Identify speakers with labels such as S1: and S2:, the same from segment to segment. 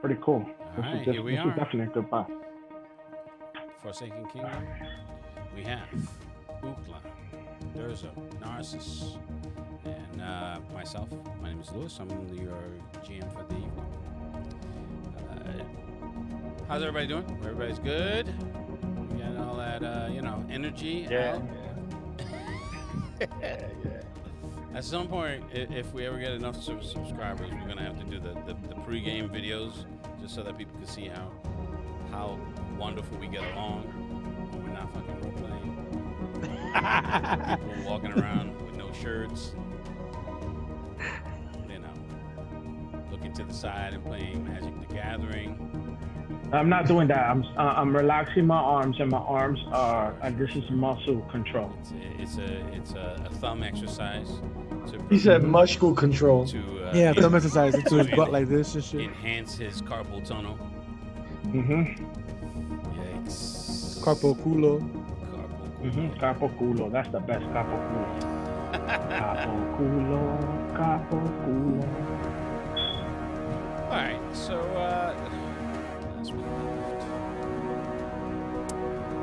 S1: pretty cool.
S2: All right, here we are.
S1: This is definitely a good buy.
S2: Forsaken Kingdom. We have Ukla, Durzo, Narcissus, and myself. My name is Lewis. I'm your GM for the evening. How's everybody doing? Everybody's good? You got all that, energy?
S3: Yeah.
S2: At some point, if we ever get enough subscribers, we're gonna have to do the pre-game videos, just so that people can see how wonderful we get along when we're not fucking role playing. People walking around with no shirts, looking to the side and playing Magic the Gathering.
S1: I'm not doing that. I'm relaxing my arms, and my arms are. This is muscle control.
S2: It's a thumb exercise.
S3: He said muscle control.
S4: Thumb exercise to his butt like this and shit.
S2: Enhance his carpal tunnel. Yikes.
S4: Carpal culo.
S1: Carpal culo. That's the best carpal culo. Carpal culo. Carpal culo.
S2: All right, so last we left.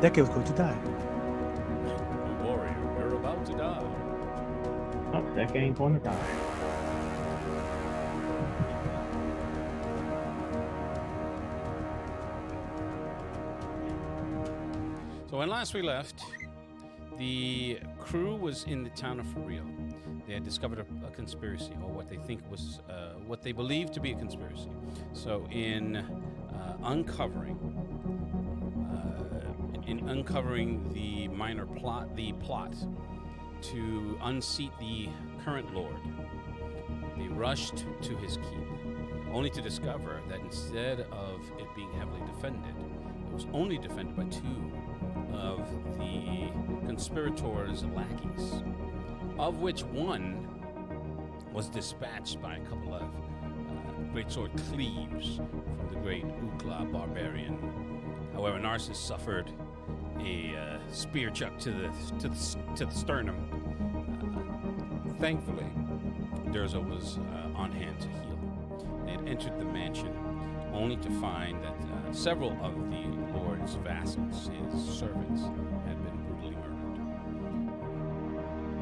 S4: That kid was going to die.
S2: Warrior, you're about to die.
S1: Oh, that ain't going to die.
S2: So when last we left, the crew was in the town of Ferreal. They had discovered a conspiracy, or what they think was, what they believed to be a conspiracy. So in uncovering the minor plot, to unseat the current lord, they rushed to his keep, only to discover that instead of it being heavily defended, it was only defended by two of the conspirators' lackeys, of which one was dispatched by a couple of greatsword cleaves from the great Ukla barbarian. However, Narcissus suffered a spear chuck to the sternum. Thankfully, Durzo was on hand to heal. They had entered the mansion only to find that several of the Lord's vassals, his servants, had been brutally murdered.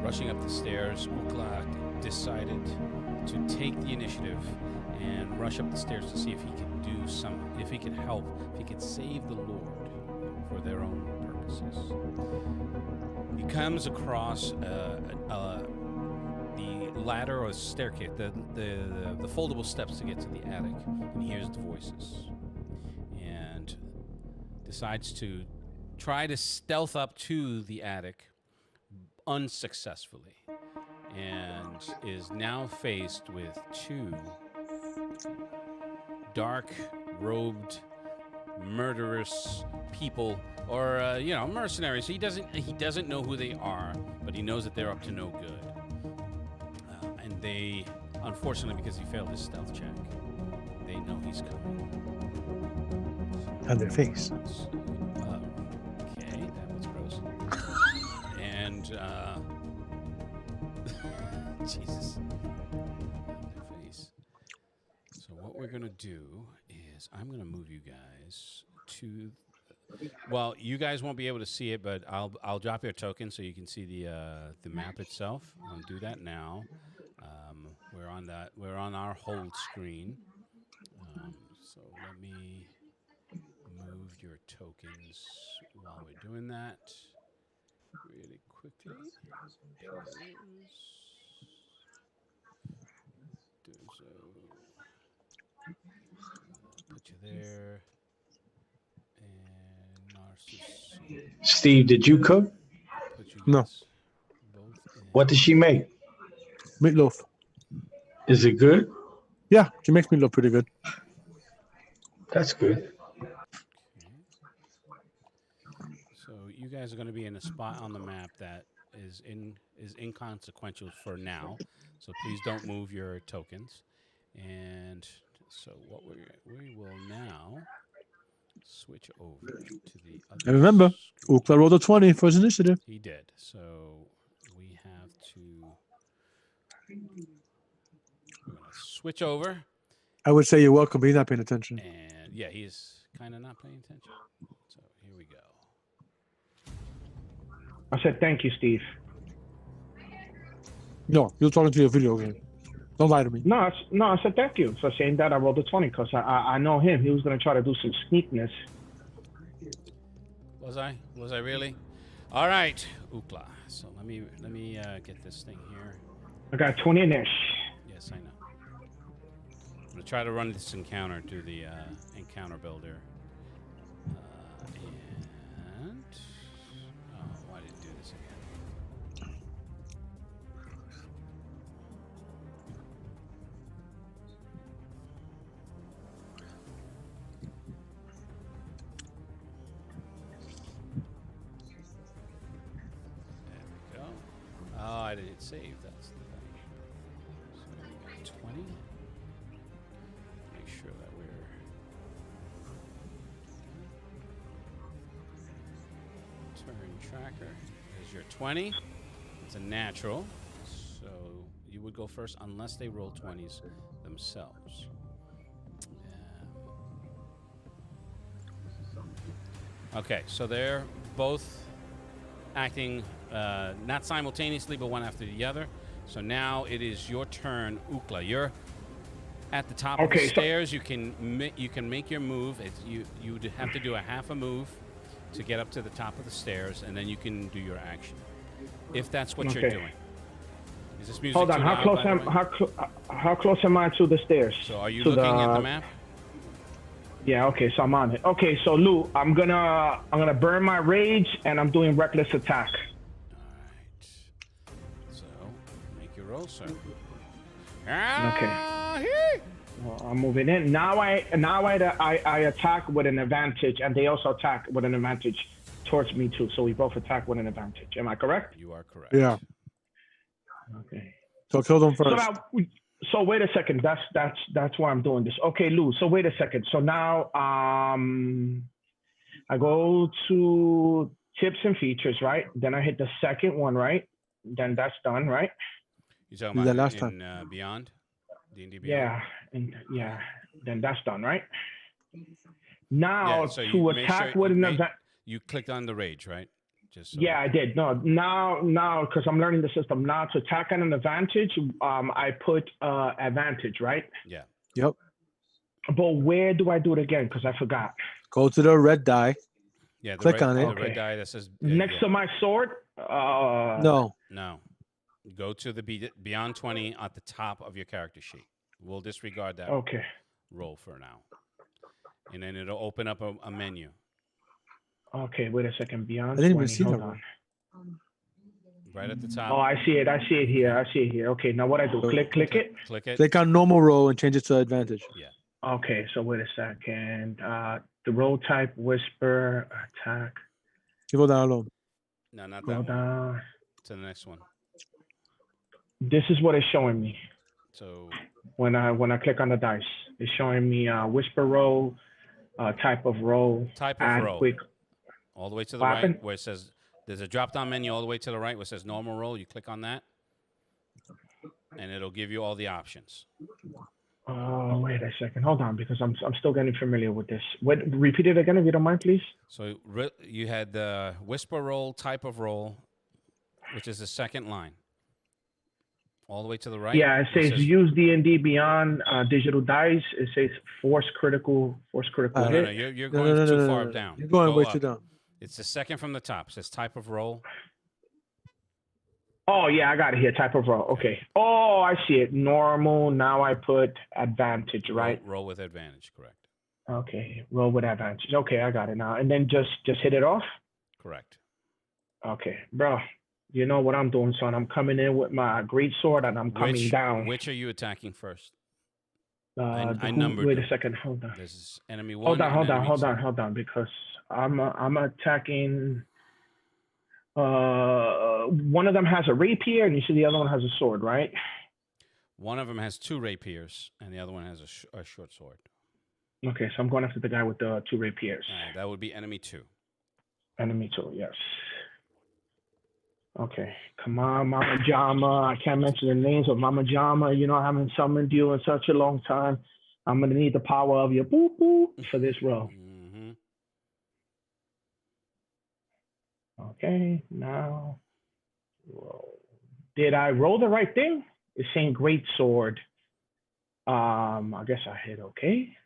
S2: Rushing up the stairs, Ukla decided to take the initiative and rush up the stairs to see if he could do if he could help, if he could save the Lord for their own purposes. He comes across the ladder or staircase, the foldable steps to get to the attic, and hears the voices, and decides to try to stealth up to the attic unsuccessfully, and is now faced with two dark-robed, murderous people, or mercenaries. He doesn't know who they are, but he knows that they're up to no good. And they, unfortunately, because he failed his stealth check, they know he's coming.
S4: On their face.
S2: Okay, that was gross. And Jesus, on their face. So what we're gonna do is I'm gonna move you guys to. Well, you guys won't be able to see it, but I'll drop your token so you can see the map itself. I'll do that now. We're on our hold screen. So let me move your tokens while we're doing that really quickly. Put you there. And Narcissus.
S3: Steve, did you cook?
S4: No.
S3: What did she make?
S4: Meatloaf.
S3: Is it good?
S4: Yeah, she makes meatloaf pretty good.
S3: That's good.
S2: So you guys are going to be in a spot on the map that is inconsequential for now. So please don't move your tokens. And so what we will now switch over to the other.
S4: And remember, Ukla rolled a 20 for his initiative.
S2: He did. So we have to. We're going to switch over,
S4: I would say you're welcome, but he's not paying attention.
S2: And yeah, he's kind of not paying attention. So here we go.
S1: I said thank you, Steve.
S4: No, you're talking to your video game. Don't lie to me.
S1: No, I said thank you for saying that. I rolled a 20 because I know him. He was gonna try to do some sneakness.
S2: Was I? Was I really? All right, Ukla. So let me get this thing here.
S1: I got 20 in there.
S2: Yes, I know. I'm gonna try to run this encounter to the encounter builder. And why did it do this again? There we go. Oh, I didn't save. That's the thing. So we got 20. Make sure that we're turn tracker. There's your 20. It's a natural, so you would go first unless they roll 20s themselves. Okay, so they're both acting not simultaneously, but one after the other. So now it is your turn, Ukla. You're at the top of the stairs. You can make your move. You would have to do a half a move to get up to the top of the stairs, and then you can do your action. If that's what you're doing. Is this music
S1: Hold on.
S2: too
S1: How
S2: loud,
S1: close how close am I to the stairs?
S2: So are you
S1: to
S2: looking at the map?
S1: Yeah. Okay. So I'm on it. Okay. So Lou, I'm gonna burn my rage, and I'm doing reckless attack.
S2: Alright. So, make your roll, sir.
S1: Okay. Well, I'm moving in. Now I attack with an advantage, and they also attack with an advantage towards me too. So we both attack with an advantage. Am I correct?
S2: You are correct.
S4: Yeah.
S1: Okay.
S4: So kill them first.
S1: So wait a second. That's why I'm doing this. Okay, Lou. So wait a second. So now I go to tips and features, right? Then I hit the second one, right? Then that's done, right?
S2: You talking about last time? Beyond? D&D Beyond?
S1: Yeah. Then that's done, right? Now
S2: so
S1: to attack with an event.
S2: You clicked on the rage, right? Just so
S1: I did. No, now, because I'm learning the system. Now to attack on an advantage, I put advantage, right?
S2: Yeah.
S4: Yep.
S1: But where do I do it again? Because I forgot.
S4: Go to the red die.
S2: Yeah.
S4: Click on it.
S2: The red die that says
S1: next to my sword.
S4: No.
S2: Go to the Beyond 20 at the top of your character sheet. We'll disregard that.
S1: Okay.
S2: Roll for now, and then it'll open up a menu.
S1: Okay, wait a second. Beyond.
S4: I didn't
S1: 20.
S4: even see
S1: Hold
S4: that
S1: on.
S2: Right at the top.
S1: Oh, I see it. I see it here. Okay, now what I do? Click it.
S2: Click it.
S4: Click on normal roll and change it to advantage.
S2: Yeah.
S1: Okay, so wait a second. The roll type, whisper, attack.
S4: You go down low.
S2: No, not
S1: Go
S2: that one.
S1: down.
S2: To the next one.
S1: This is what it's showing me.
S2: So
S1: when I click on the dice, it's showing me whisper roll, type of roll, add
S2: roll.
S1: quick.
S2: All the way to the right where it says there's a drop down menu all the way to the right where it says normal roll. You click on that, and it'll give you all the options.
S1: Oh, wait a second. Hold on, because I'm still getting familiar with this. Repeat it again if you don't mind, please.
S2: So you had the whisper roll, type of roll, which is the second line. All the way to the right?
S1: Yeah, it says use D&D Beyond digital dice. It says force critical hit.
S2: No, you're going too far down.
S4: You're going way too down.
S2: It's the second from the top. It says type of roll.
S1: Oh, yeah, I got it here. Type of roll. Okay. Oh, I see it. Normal. Now I put advantage, right?
S2: Roll with advantage, correct.
S1: Okay. Roll with advantage. Okay, I got it now. And then just hit it off?
S2: Correct.
S1: Okay. Bro, you know what I'm doing, son. I'm coming in with my great sword and I'm coming down.
S2: Which are you attacking first?
S1: I
S2: numbered.
S1: Wait a second. Hold on.
S2: This is enemy one.
S1: Hold on, because I'm attacking. One of them has a rapier, and you see the other one has a sword, right?
S2: One of them has two rapiers, and the other one has a short sword.
S1: Okay, so I'm going after the guy with the two rapiers.
S2: All right, that would be enemy 2.
S1: Enemy 2, yes. Okay, come on, Mama Jama. I can't mention the names of Mama Jama. You know, I haven't summoned you in such a long time. I'm gonna need the power of your boop boop for this roll.
S2: Mm-hmm.
S1: Okay, now roll. Did I roll the right thing? It's saying great sword. I guess I hit okay.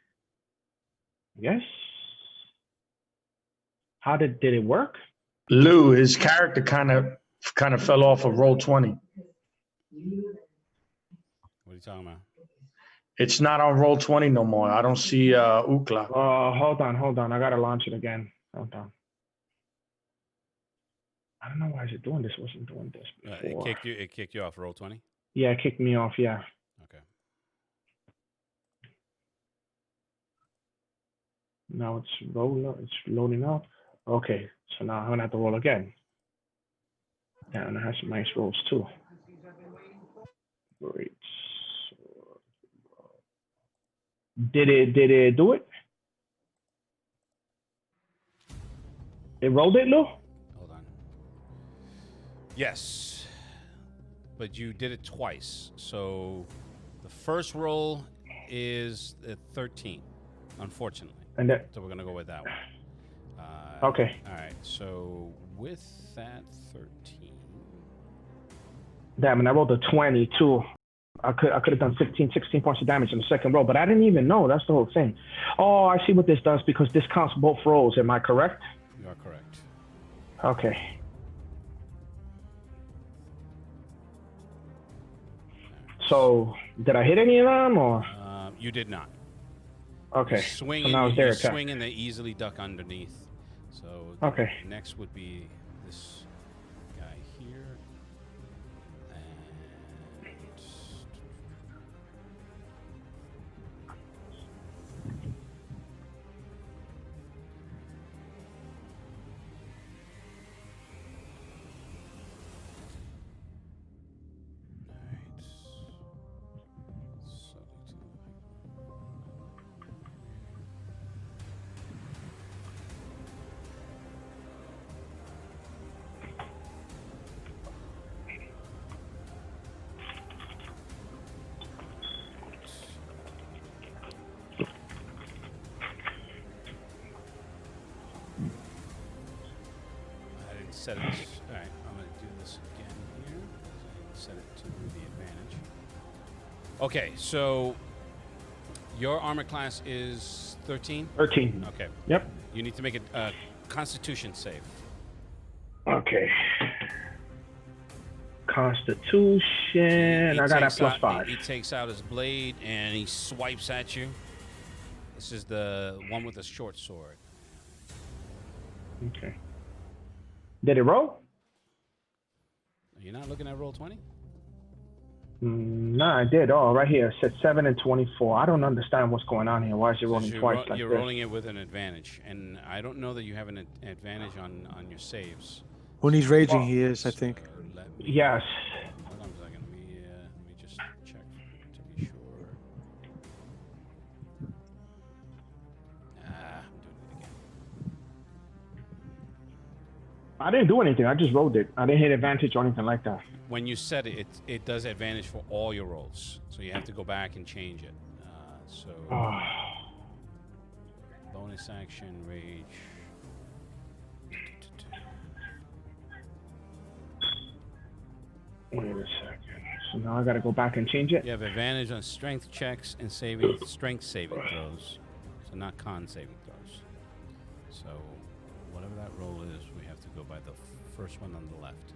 S1: Yes. How did it work?
S3: Lou, his character kind of fell off of roll 20.
S2: What are you talking about?
S3: It's not on roll 20 no more. I don't see Ookla.
S1: Hold on. I gotta launch it again. Hold on. I don't know why is it doing this. It wasn't doing this before.
S2: It kicked you off roll 20?
S1: Yeah, it kicked me off. Yeah.
S2: Okay.
S1: Now it's rolling. It's loading up. Okay, so now I'm gonna have to roll again. Yeah, and it has some nice rolls too. Great. Did it do it? It rolled it, Lou?
S2: Hold on. Yes. But you did it twice. So the first roll is a 13, unfortunately.
S1: And that,
S2: So we're going to go with that one.
S1: okay.
S2: All right. So with that 13.
S1: Damn, and I rolled a 20 too. I could have done 16 points of damage in the second roll, but I didn't even know. That's the whole thing. Oh, I see what this does because this counts both rolls. Am I correct?
S2: You are correct.
S1: Okay. So, did I hit any of them or?
S2: You did not.
S1: Okay.
S2: Swing
S1: So now it's their attack.
S2: swing and they easily duck underneath. So
S1: Okay.
S2: next would be this guy here. And I didn't set it. All right, I'm going to do this again here. Set it to the advantage. Okay, so your armor class is 13?
S1: 13.
S2: Okay.
S1: Yep.
S2: You need to make a Constitution save.
S1: Okay. Constitution. I got a +5.
S2: He takes out his blade and he swipes at you. This is the one with the short sword.
S1: Okay. Did it roll?
S2: You're not looking at roll 20?
S1: No, I did. Oh, right here. It said 7 and 24. I don't understand what's going on here. Why is it rolling twice like
S2: You're
S1: this?
S2: rolling it with an advantage, and I don't know that you have an advantage on your saves.
S4: When he's raging, he is, I think.
S2: So let me,
S1: Yes.
S2: Hold on a second. Let me just check to be sure. I'm doing it again.
S1: I didn't do anything. I just rolled it. I didn't hit advantage or anything like that.
S2: When you set it, it does advantage for all your rolls, so you have to go back and change it. Bonus action, rage.
S1: Wait a second. So now I got to go back and change it?
S2: You have advantage on strength checks and strength saving throws, so not con saving throws. So whatever that roll is, we have to go by the first one on the left,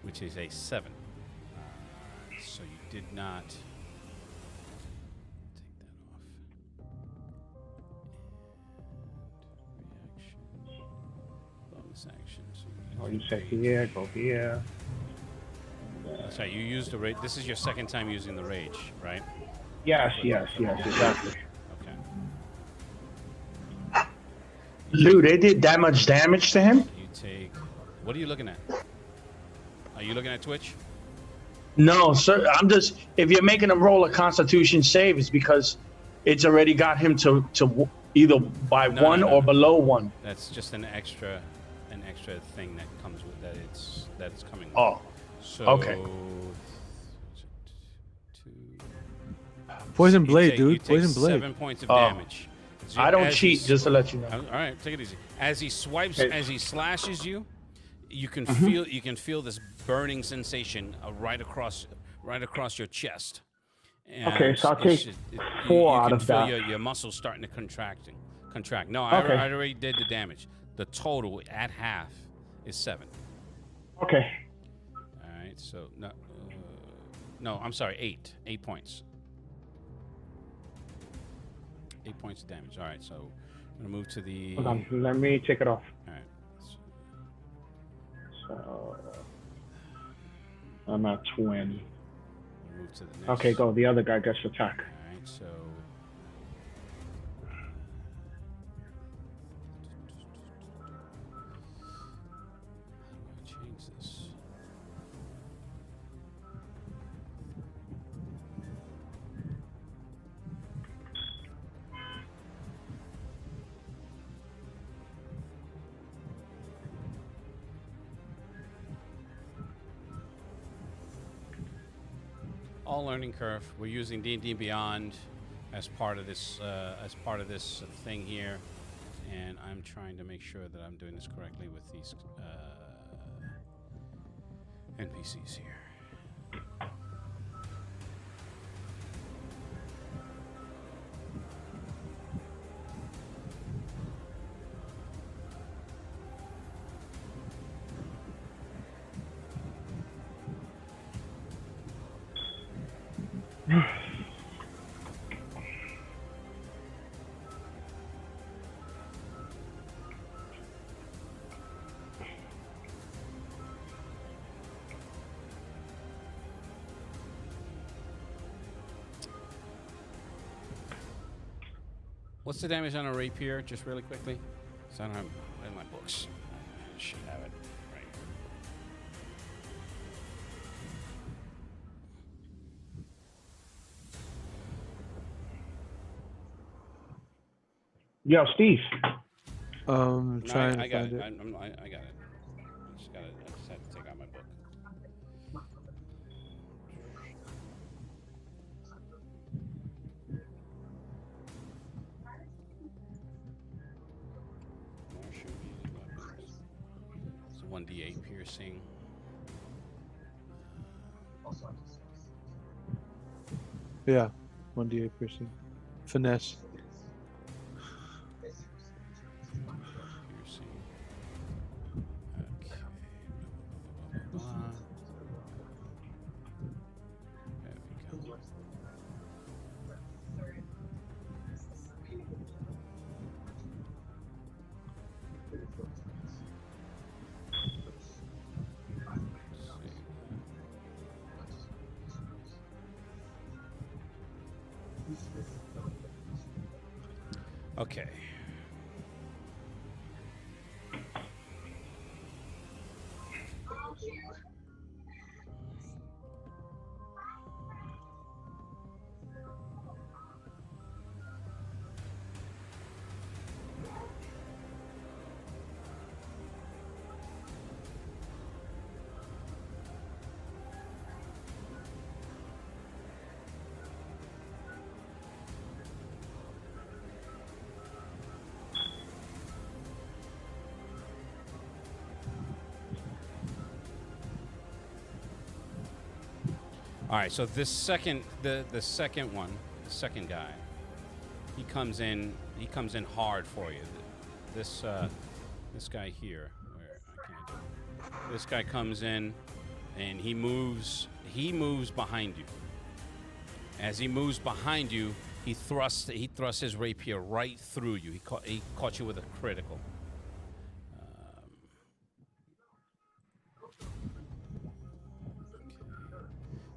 S2: which is a 7. So you did not take that off. And reaction, bonus action. So
S1: Oh, you said here, go here.
S2: that's right. You used the rage. This is your second time using the rage, right?
S1: Yes, exactly.
S2: Okay.
S3: Lou, they did that much damage to him?
S2: You take. What are you looking at? Are you looking at Twitch?
S3: No, sir. I'm just, if you're making him roll a Constitution save, it's because it's already got him to either by
S2: No,
S3: one
S2: no,
S3: or
S2: no.
S3: below 1.
S2: That's just an extra thing that comes with that. That's coming.
S3: Oh,
S2: So
S3: okay.
S4: Poison
S2: you
S4: blade,
S2: take-
S4: dude.
S2: You take
S4: Poison blade.
S2: 7 points of
S3: Oh.
S2: damage.
S3: I don't
S2: As
S3: cheat,
S2: he
S3: just to let you know.
S2: All right, take it easy. As he swipes,
S1: Okay.
S2: as he slashes you, you can feel this burning sensation right across your chest.
S1: Okay, so I'll
S2: it
S1: take
S2: should-
S1: four
S2: you
S1: out
S2: can
S1: of
S2: feel
S1: that.
S2: your muscles starting to contract. No,
S1: Okay.
S2: I already did the damage. The total at half is 7.
S1: Okay.
S2: All right, so no, I'm sorry, 8. 8 points. 8 points of damage. All right, so I'm gonna move to the.
S1: Hold on. Let me take it off.
S2: All right.
S1: So I'm at 20.
S2: We'll move to the next.
S1: Okay, go. The other guy gets attack.
S2: All right, so. How do I change this? All learning curve. We're using D&D Beyond as part of this thing here, and I'm trying to make sure that I'm doing this correctly with these NPCs here. What's the damage on a rapier, just really quickly? So I don't have it in my books. I should have it right here.
S1: Yo, Steve.
S4: Trying
S2: No,
S4: to
S2: I
S4: find
S2: got it.
S4: it.
S2: I got it. I just had to take out my book. More should be the weapons. It's 1d8 piercing.
S4: Yeah, 1d8 piercing. Finesse.
S2: Piercing. Okay. Blah, blah, blah, blah. There we go. Let's see. Okay. All right, so this second, the second one, the second guy, he comes in hard for you. This guy here, where I can't do it. This guy comes in, and he moves behind you. As he moves behind you, he thrusts his rapier right through you. He caught you with a critical.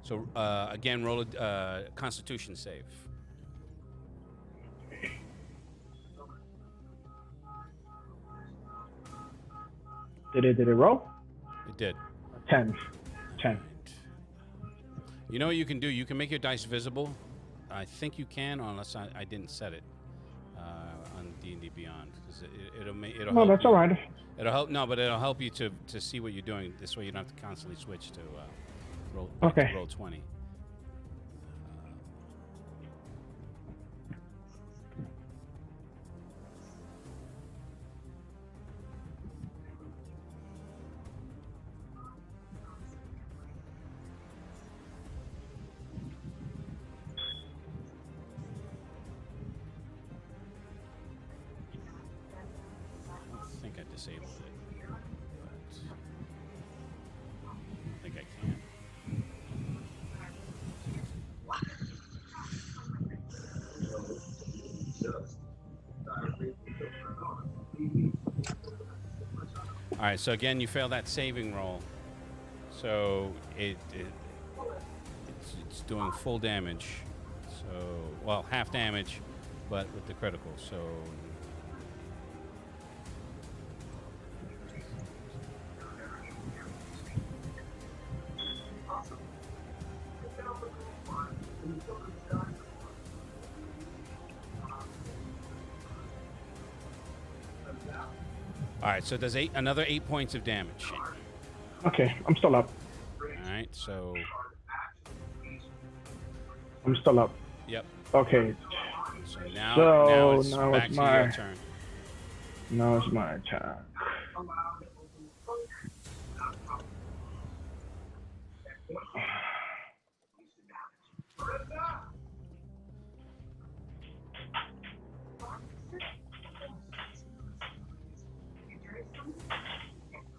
S2: So again, roll a Constitution save.
S1: Did it roll?
S2: It did.
S1: 10. 10.
S2: You know what you can do? You can make your dice visible. I think you can, unless I didn't set it on D&D Beyond, because it'll
S1: No,
S2: help
S1: that's
S2: you.
S1: all right.
S2: It'll help. No, but it'll help you to see what you're doing. This way, you don't have to constantly switch to roll.
S1: Okay.
S2: Roll 20. disable it. But I don't think I can. All right, so again, you fail that saving roll. So it's doing full damage. So, well, half damage, but with the critical. So, all right, so it does another 8 points of damage.
S1: Okay, I'm still up.
S2: All right, so
S1: I'm still up.
S2: yep.
S1: Okay,
S2: So now,
S1: So,
S2: it's
S1: now
S2: back
S1: it's
S2: to your
S1: my-
S2: turn.
S1: now it's my turn.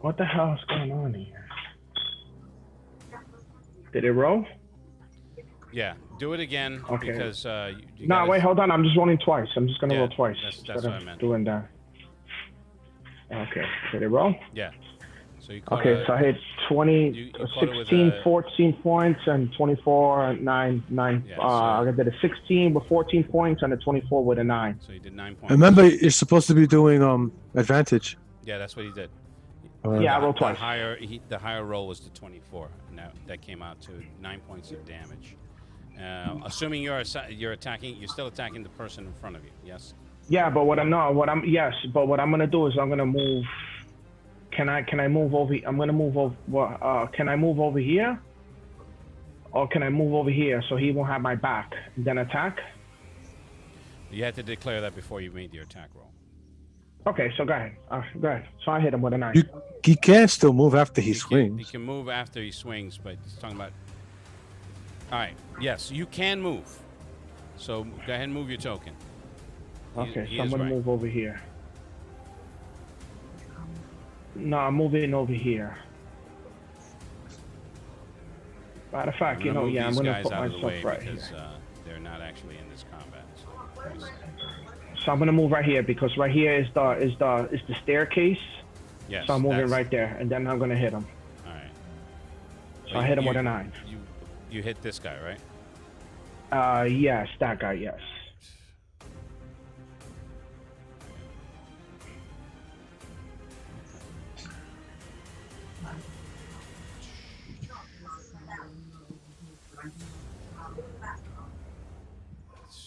S1: What the hell is going on here? Did it roll?
S2: Yeah, do it again
S1: Okay.
S2: because you
S1: No,
S2: gotta-
S1: wait, hold on. I'm just rolling twice. I'm just gonna
S2: Yeah,
S1: roll twice.
S2: that's
S1: instead
S2: what
S1: of
S2: I meant.
S1: Doing that. Okay, did it roll?
S2: Yeah. So you caught
S1: Okay,
S2: a-
S1: so I hit 20,
S2: You caught it with
S1: 16,
S2: a-
S1: 14 points, and 24, 9.
S2: Yeah, so-
S1: I did a 16 with 14 points and a 24 with a 9.
S2: So you did 9 points.
S4: Remember, you're supposed to be doing advantage.
S2: Yeah, that's what he did.
S1: Yeah, I rolled
S2: The
S1: twice.
S2: the higher roll was the 24, and that came out to 9 points of damage. Assuming you're attacking, you're still attacking the person in front of you. Yes.
S1: Yeah, but what I'm gonna do is I'm gonna move. Can I move over? I'm gonna move over. Can I move over here? Or can I move over here so he won't have my back? Then attack.
S2: You had to declare that before you made your attack roll.
S1: Okay, so go ahead. Go ahead. So I hit him with a 9.
S4: He can still move after he
S2: He
S4: swings.
S2: can move after he swings, but he's talking about. All right. Yes, you can move. So go ahead and move your token.
S1: Okay,
S2: He
S1: so I'm
S2: is
S1: gonna
S2: right.
S1: move over here. No, I'm moving over here. Matter of fact,
S2: I'm gonna move
S1: I'm
S2: these
S1: gonna
S2: guys
S1: put
S2: out of the
S1: myself
S2: way
S1: right here.
S2: because they're not actually in this combat. So,
S1: So I'm gonna move right here because right here is the staircase.
S2: yes.
S1: So I'm moving
S2: that's-
S1: right there, and then I'm gonna hit him.
S2: All right.
S1: So I hit him with a 9.
S2: You hit this guy, right?
S1: Yes, that guy, yes.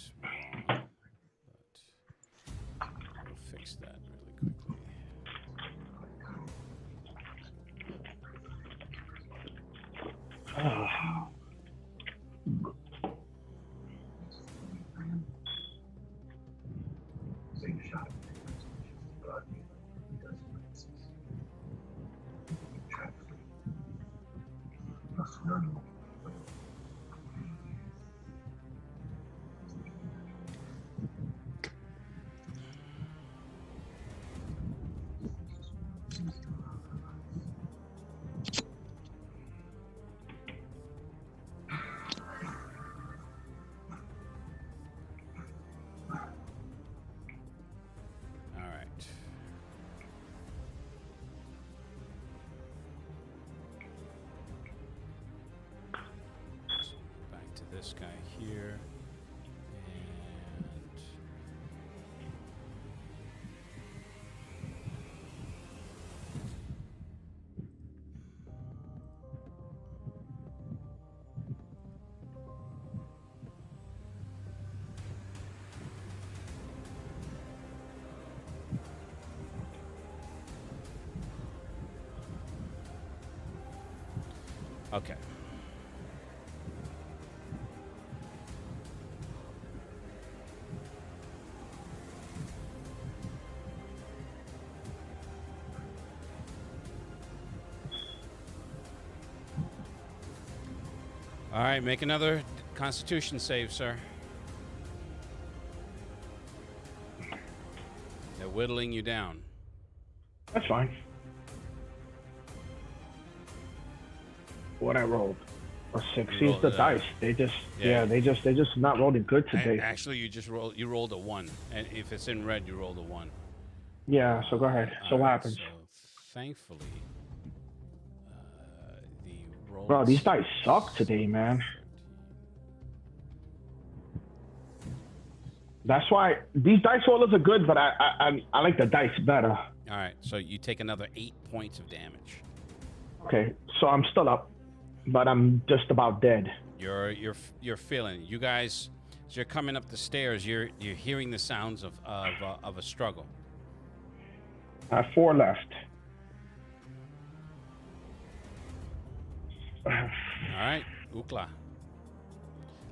S2: It's wrong, but we'll fix that really quickly. All right. So back to this guy here. And okay. All right, make another Constitution save, sir. They're whittling you down.
S1: That's fine. What I rolled. A 6.
S2: You
S1: Use
S2: rolled
S1: the
S2: a-
S1: dice. They just
S2: Yeah.
S1: they're just not rolling good today.
S2: Actually, you rolled a 1, and if it's in red, you rolled a 1.
S1: Yeah, so go ahead. So what
S2: Alright,
S1: happens?
S2: So thankfully, the roll.
S1: Bro, these dice suck today, man. That's why these dice rollers are good, but I like the dice better.
S2: All right, so you take another 8 points of damage.
S1: Okay, so I'm still up, but I'm just about dead.
S2: You're feeling it. You guys, as you're coming up the stairs, you're hearing the sounds of a struggle.
S1: I have 4 left.
S2: All right, Ukla.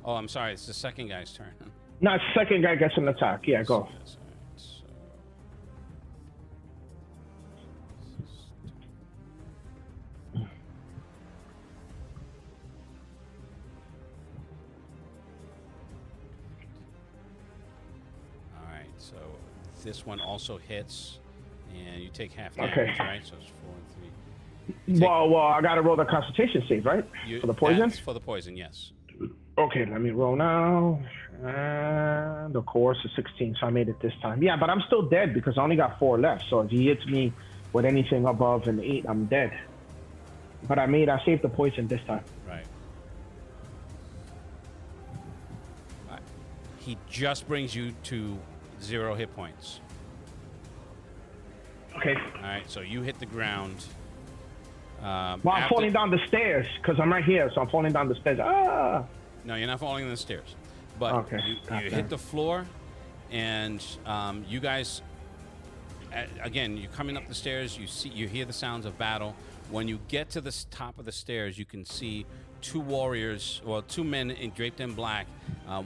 S2: Oh, I'm sorry. It's the second guy's turn.
S1: Not second guy gets an attack. Yeah, go.
S2: Yes, all right, so- All right, so this one also hits, and you take half damage,
S1: Okay.
S2: right? So it's 4 and 3. Take-
S1: Well, I gotta roll the Constitution save, right? For the poison?
S2: That's for the poison, yes.
S1: Okay, let me roll now. And of course, a 16, so I made it this time. Yeah, but I'm still dead because I only got 4 left. So if he hits me with anything above an 8, I'm dead. But I saved the poison this time.
S2: Right. He just brings you to 0 hit points.
S1: Okay.
S2: All right, so you hit the ground.
S1: Well, I'm
S2: after-
S1: falling down the stairs because I'm right here, so I'm falling down the stairs. Ah!
S2: No, you're not falling on the stairs. But
S1: Okay,
S2: you
S1: gotcha.
S2: hit the floor, and you guys, again, you're coming up the stairs. You hear the sounds of battle. When you get to the top of the stairs, you can see 2 warriors, well, 2 men draped in black.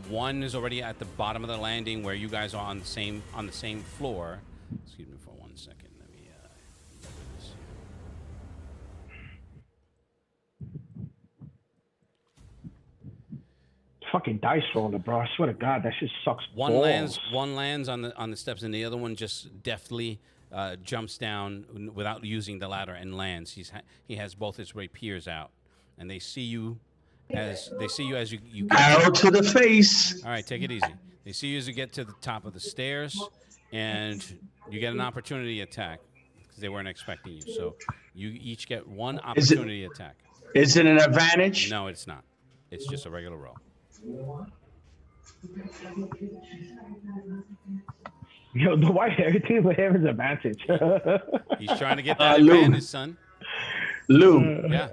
S2: One is already at the bottom of the landing where you guys are on the same floor. Excuse me for 1 second. Let me do this.
S1: Fucking dice roller, bro. I swear to God, that shit sucks.
S2: One
S1: balls.
S2: lands on the steps, and the other one just deftly jumps down without using the ladder and lands. He has both his rapiers out, and they see you as you get.
S3: Arrow to the face.
S2: All right, take it easy. They see you as you get to the top of the stairs, and you get an opportunity attack because they weren't expecting you. So you each get 1 opportunity attack.
S3: Is it an advantage?
S2: No, it's not. It's just a regular roll.
S1: Yo, the white everything with him is advantage.
S2: He's trying to get that
S3: Lou.
S2: advantage, son.
S3: Lou,
S2: Yeah.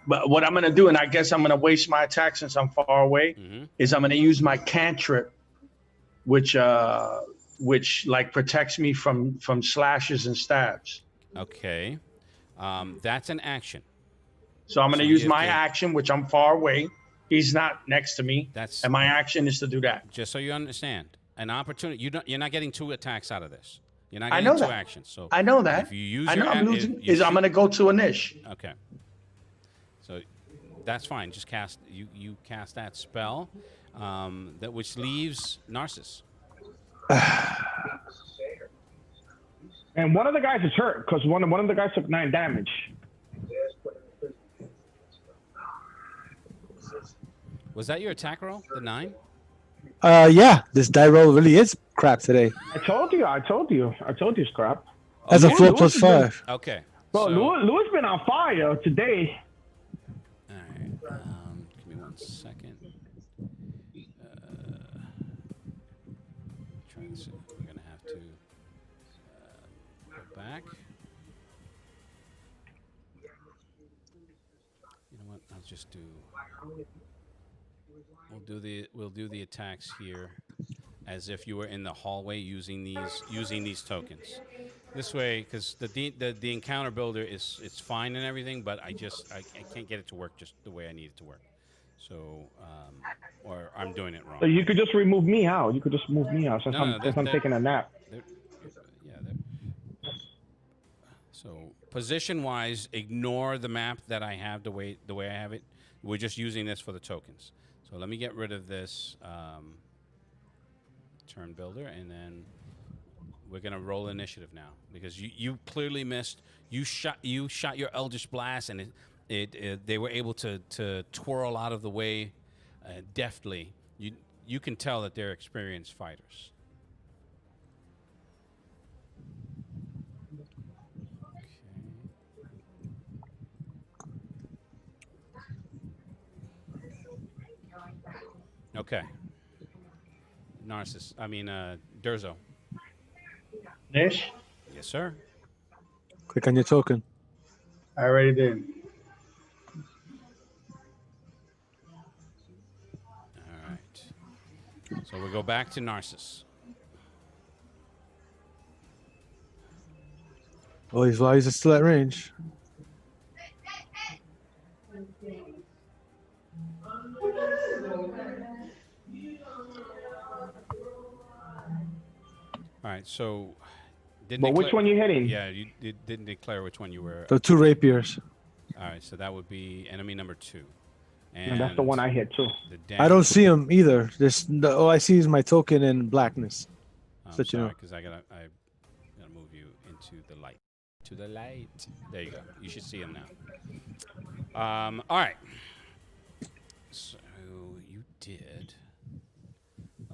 S3: but what I'm going to do, and I guess I'm going to waste my attack since I'm far away, is I'm going to use my cantrip, which like protects me from slashes and stabs.
S2: Okay. That's an action.
S3: So I'm going
S2: So
S3: to use
S2: you
S3: my
S2: have to-
S3: action, which I'm far away. He's not next to me.
S2: That's
S3: And my action is to do that.
S2: just so you understand. An opportunity. You're not getting 2 attacks out of this. You're not
S3: I
S2: getting
S3: know
S2: 2
S3: that.
S2: actions. So
S3: I know that.
S2: if you use
S3: I know
S2: your
S3: I'm
S2: a-
S3: losing.
S2: if you
S3: I'm going to go to a niche.
S2: Okay. So that's fine. Just cast you cast that spell, that which leaves Narcissus.
S1: And one of the guys is hurt because one of the guys took 9 damage.
S2: Was that your attack roll? The 9?
S4: Yeah, this die roll really is crap today.
S1: I told you, Scrap.
S4: That's a
S1: Lewis
S4: 4
S1: has
S4: plus
S1: been-
S4: 5.
S2: Okay.
S1: Bro,
S2: so,
S1: Lewis been on fire today.
S2: All right. Give me 1 second. Trying to see. We're gonna have to go back. You know what? I'll just do. We'll do the attacks here, as if you were in the hallway using these tokens. This way, because the encounter builder it's fine and everything, but I can't get it to work just the way I need it to work. So, or I'm doing it wrong.
S1: So you could just remove me out. You could just move me out since
S2: No,
S1: I'm taking a nap.
S2: So position-wise, ignore the map that I have the way I have it. We're just using this for the tokens. So let me get rid of this turn builder, and then We're gonna roll initiative now because you clearly missed. You shot your Eldritch Blast, and they were able to twirl out of the way deftly. You can tell that they're experienced fighters. Okay. Narcissus. I mean, Durzo.
S3: Nish,
S2: Yes, sir.
S4: Click on your token.
S3: I already did.
S2: All right. So we'll go back to Narcissus.
S4: Oh, he's still at range.
S2: All right. So.
S1: But which one you hitting?
S2: Yeah, you didn't declare which one you were.
S4: The 2 rapiers.
S2: All right, so that would be enemy number 2.
S1: And that's the one I hit too.
S4: I don't see him either. All I see is my token and blackness.
S2: I'm sorry, because I gotta move you into the light. To the light. There you go. You should see him now. All right. So you did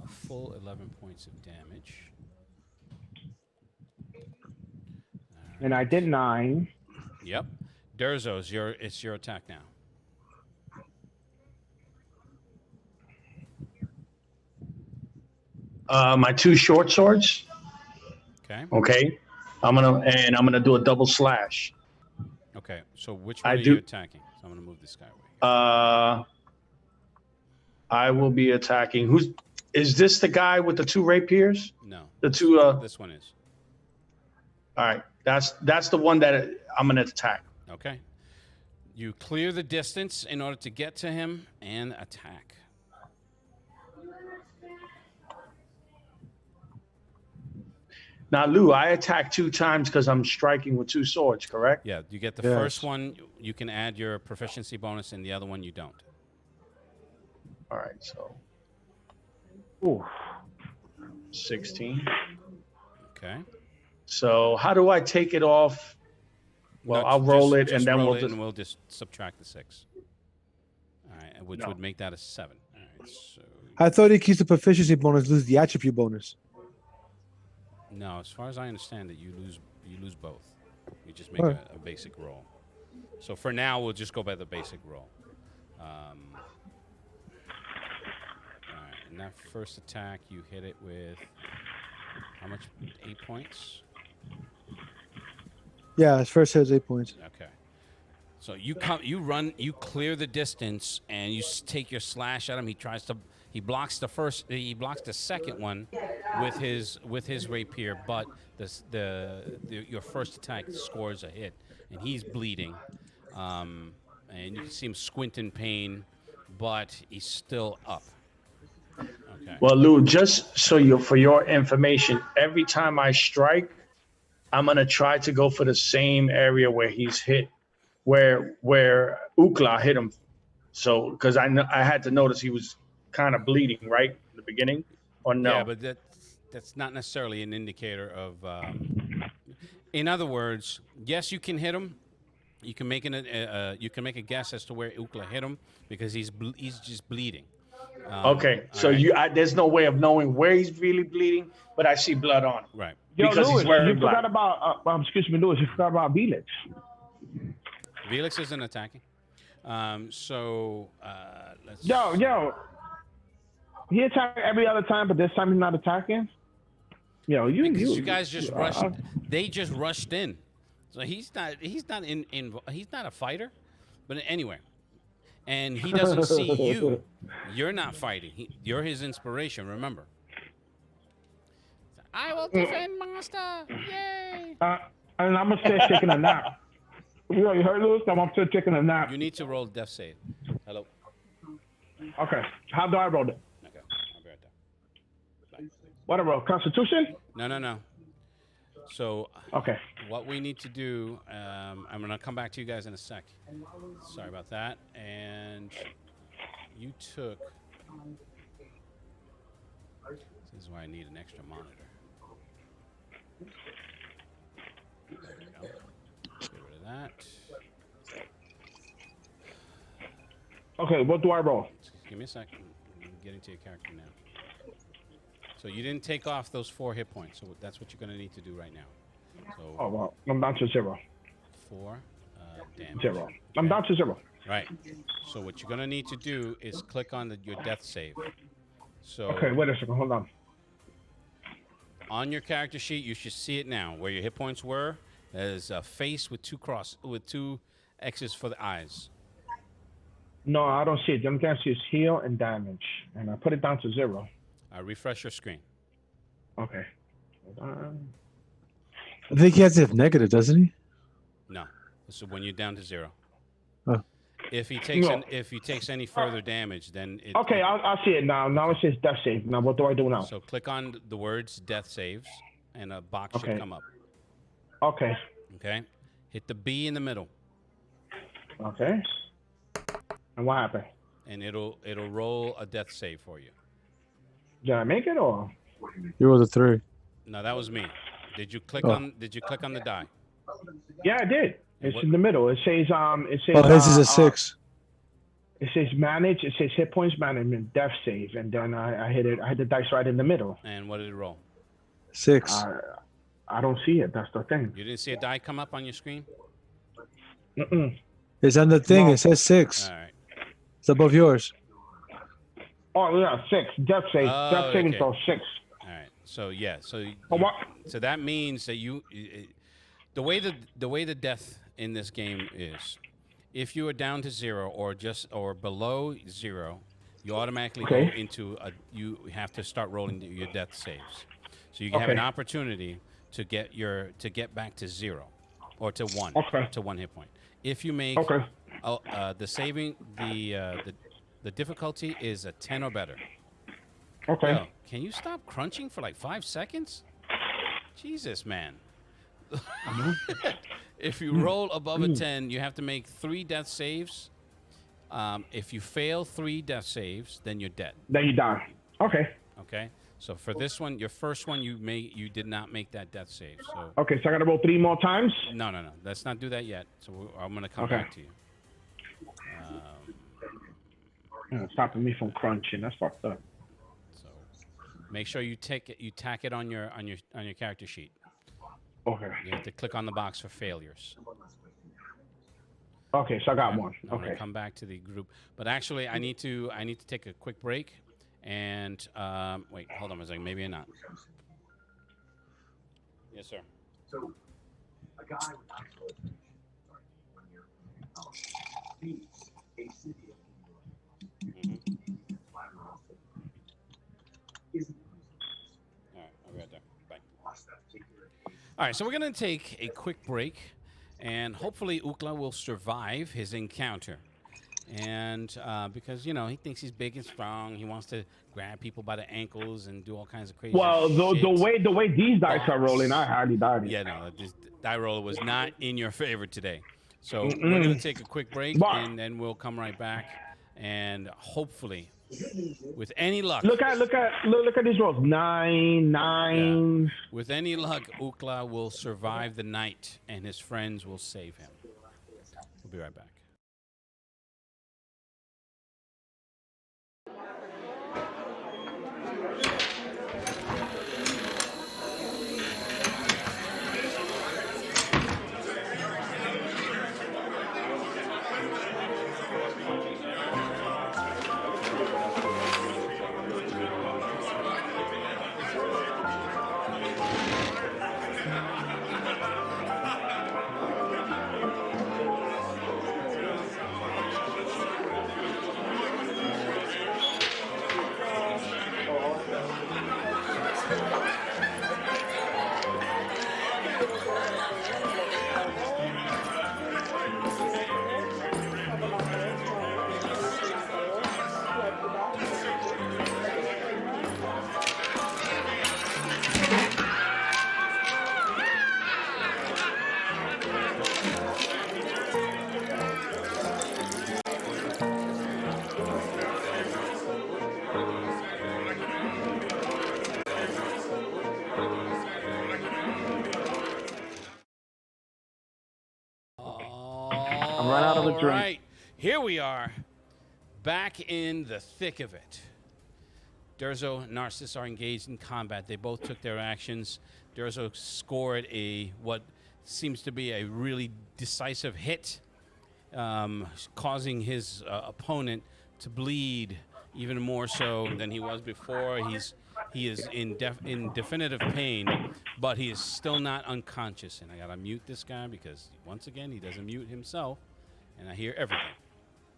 S2: a full 11 points of damage.
S1: And I did 9.
S2: Yep. Durzo, it's your attack now.
S3: My 2 short swords.
S2: Okay.
S3: Okay. I'm gonna do a double slash.
S2: Okay. So which one are you attacking? So I'm gonna move this guy away.
S3: I will be attacking. Is this the guy with the 2 rapiers?
S2: No.
S3: The 2.
S2: This one is.
S3: All right. That's the one that I'm gonna attack.
S2: Okay. You clear the distance in order to get to him and attack.
S3: Now, Lou, I attack 2 times because I'm striking with 2 swords, correct?
S2: Yeah, you get the
S4: Yes.
S2: first one, you can add your proficiency bonus, and the other one you don't.
S3: All right, so
S1: Ooh.
S3: 16.
S2: Okay.
S3: So how do I take it off? Well, I'll roll it, and then
S2: we'll just subtract the 6. All right, which would make that a 7. All right, so
S4: I thought he keeps the proficiency bonus, lose the attribute bonus.
S2: no, as far as I understand it, you lose both. You just make a basic roll. So for now, we'll just go by the basic roll. All right, and that first attack, you hit it with how much? 8 points.
S4: Yeah, his first hit is 8 points.
S2: Okay. So you clear the distance, and you take your slash at him. He blocks the second one with his rapier, but your first attack scores a hit, and he's bleeding, and you can see him squint in pain, but he's still up. Okay.
S3: Well, Lou, just for your information, every time I strike, I'm gonna try to go for the same area where he's hit, where Ukla hit him. So, because I had to notice he was kind of bleeding right in the beginning, or no?
S2: Yeah, but that's not necessarily an indicator of. In other words, yes, you can hit him. You can make a guess as to where Ukla hit him because he's just bleeding.
S3: Okay, so
S2: right.
S3: there's no way of knowing where he's really bleeding, but I see blood on him.
S2: Right.
S1: Yo,
S3: Because
S1: Louis,
S3: he's wearing
S1: you
S3: black.
S1: forgot about, excuse me, Louis, you forgot about Felix.
S2: Felix isn't attacking. Let's.
S1: Yo. He attacked every other time, but this time he's not attacking. Yo,
S2: you guys just rushed. They just rushed in, so he's not a fighter. But anyway, and he doesn't see you. You're not fighting. You're his inspiration. Remember. I will defend Master. Yay!
S1: And I'm gonna stay taking a nap. You heard Louis? I'm still taking a nap.
S2: You need to roll death save. Hello.
S1: Okay. How do I roll it?
S2: Okay. I'll be right there. Bye.
S1: What I roll? Constitution?
S2: No. So.
S1: Okay.
S2: What we need to do, I'm going to come back to you guys in a sec. Sorry about that. And you took. This is why I need an extra monitor. There we go. Get rid of that.
S1: Okay, what do I roll?
S2: Give me a second. I'm getting to your character now. So you didn't take off those 4 hit points, so that's what you're going to need to do right now. So
S1: Oh, well, I'm down to 0.
S2: 4 damage.
S1: 0. I'm down to 0.
S2: Right. So what you're going to need to do is click on your death save. So
S1: Okay, wait a second. Hold on.
S2: on your character sheet, you should see it now. Where your hit points were, there's a face with 2 X's for the eyes.
S1: No, I don't see it. The only thing I see is heal and damage. And I put it down to 0.
S2: Refresh your screen.
S1: Okay. Hold on.
S4: I think he has it negative, doesn't he?
S2: No. This is when you're down to 0.
S4: Oh.
S2: If he takes
S1: No.
S2: if he takes any further damage, then it.
S1: Okay, I'll see it now. Now it says death save. Now what do I do now?
S2: So click on the words death saves, and a box
S1: Okay.
S2: should come up.
S1: Okay.
S2: Okay. Hit the B in the middle,
S1: Okay. And what happened?
S2: and it'll roll a death save for you.
S1: Did I make it or?
S4: You rolled a 3.
S2: No, that was me. Did you click
S4: Oh.
S2: on the die?
S1: Yeah, I did. It's
S2: What-
S1: in the middle. It says
S4: Oh, his is a 6.
S1: It says manage. It says hit points management, death save, and then I hit it. I hit the dice right in the middle.
S2: And what did it roll?
S4: 6.
S1: I don't see it. That's the thing.
S2: You didn't see a die come up on your screen?
S1: Mm-mm.
S4: It's on the thing.
S1: No.
S4: It says 6.
S2: All right.
S4: It's above yours.
S1: Oh yeah, 6. Death save.
S2: Oh,
S1: Death saving
S2: okay.
S1: throw 6.
S2: All right. So yeah.
S1: Oh, what?
S2: So that means that the way the death in this game is, if you are down to 0 or below 0, you automatically go
S1: Okay.
S2: into you have to start rolling your death saves. So you can have an
S1: Okay.
S2: opportunity to get back to 0 or to 1
S1: Okay.
S2: to 1 hit point. If you make
S1: Okay.
S2: the difficulty is a 10 or better.
S1: Okay.
S2: Yo, can you stop crunching for like 5 seconds? Jesus, man. If you roll above a 10, you have to make 3 death saves. If you fail 3 death saves, then you're dead.
S1: Then you die. Okay.
S2: Okay? So for this one, your first one, you did not make that death save. So
S1: Okay. So I gotta roll 3 more times.
S2: no. Let's not do that yet. So I'm going to come
S1: Okay.
S2: back to you.
S1: Stopping me from crunching. That's fucked up.
S2: So make sure you tack it on your character sheet.
S1: Okay.
S2: You have to click on the box for failures.
S1: Okay. So I got one.
S2: I'm gonna
S1: Okay.
S2: come back to the group, but actually, I need to take a quick break, and wait, hold on a second, maybe not. Yes, sir.
S5: So, a guy with isolation, when you're leaves a city
S2: Mhm.
S5: isn't
S2: All right, I'll be right there. Bye.
S5: lost that particular
S2: All right, so we're gonna take a quick break, and hopefully Ukla will survive his encounter. And because he thinks he's big and strong, he wants to grab people by the ankles and do all kinds of crazy.
S1: Well,
S2: shit.
S1: the way these dice are rolling, I hardly died.
S2: Yeah, no, this die roller was not in your favor today. So we're
S1: Mm-mm.
S2: going to take a quick break,
S1: But-
S2: and then we'll come right back. And hopefully, with any luck,
S1: Look at these rolls. 9, 9.
S2: with any luck, Ukla will survive the night, and his friends will save him. We'll be right back.
S1: I'm running out of a drink.
S2: All right, here we are, back in the thick of it. Durzo and Narcissus are engaged in combat. They both took their actions. Durzo scored what seems to be a really decisive hit, causing his opponent to bleed even more so than he was before. He is in definitive pain, but he is still not unconscious. And I gotta mute this guy because once again he doesn't mute himself, and I hear everything.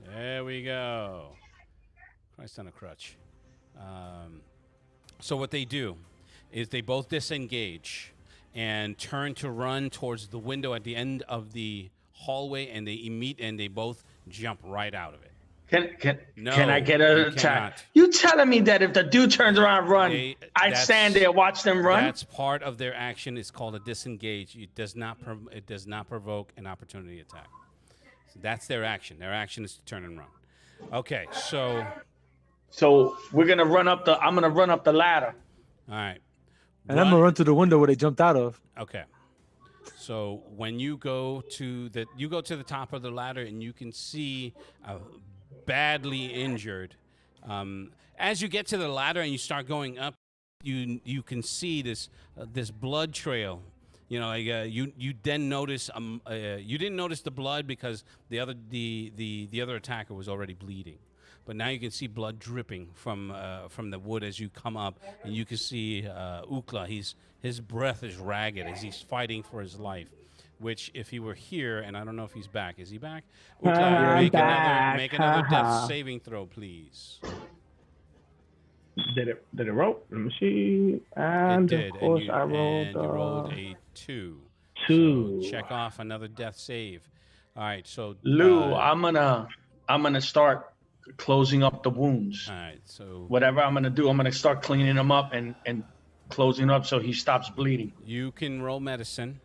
S2: There we go. Christ on a crutch. So what they do is they both disengage and turn to run towards the window at the end of the hallway, and they both jump right out of it.
S3: Can I get an attack?
S2: Cannot.
S3: You telling me that if the dude turns around and run, I stand there watch them run?
S2: That's part of their action. It's called a disengage. It does not provoke an opportunity attack. So that's their action. Their action is to turn and run. Okay, so
S3: we're gonna run up the. I'm gonna run up the ladder.
S2: All right.
S4: And I'm gonna run to the window where they jumped out of.
S2: Okay. So when you go to the top of the ladder and you can see badly injured. As you get to the ladder and you start going up, you can see this blood trail. You know, like you then notice you didn't notice the blood because the other attacker was already bleeding. But now you can see blood dripping from the wood as you come up, and you can see Ukla. His breath is ragged as he's fighting for his life. Which, if he were here, and I don't know if he's back. Is he back? Ukla, make another death saving throw, please.
S1: Did it roll? Let me see. And
S2: it did.
S1: Of course,
S2: you rolled a 2.
S1: 2.
S2: So check off another death save. All right. So
S3: Lou, I'm gonna start closing up the wounds.
S2: All right. So
S3: whatever I'm gonna do, I'm gonna start cleaning them up and closing up so he stops bleeding.
S2: You can roll medicine.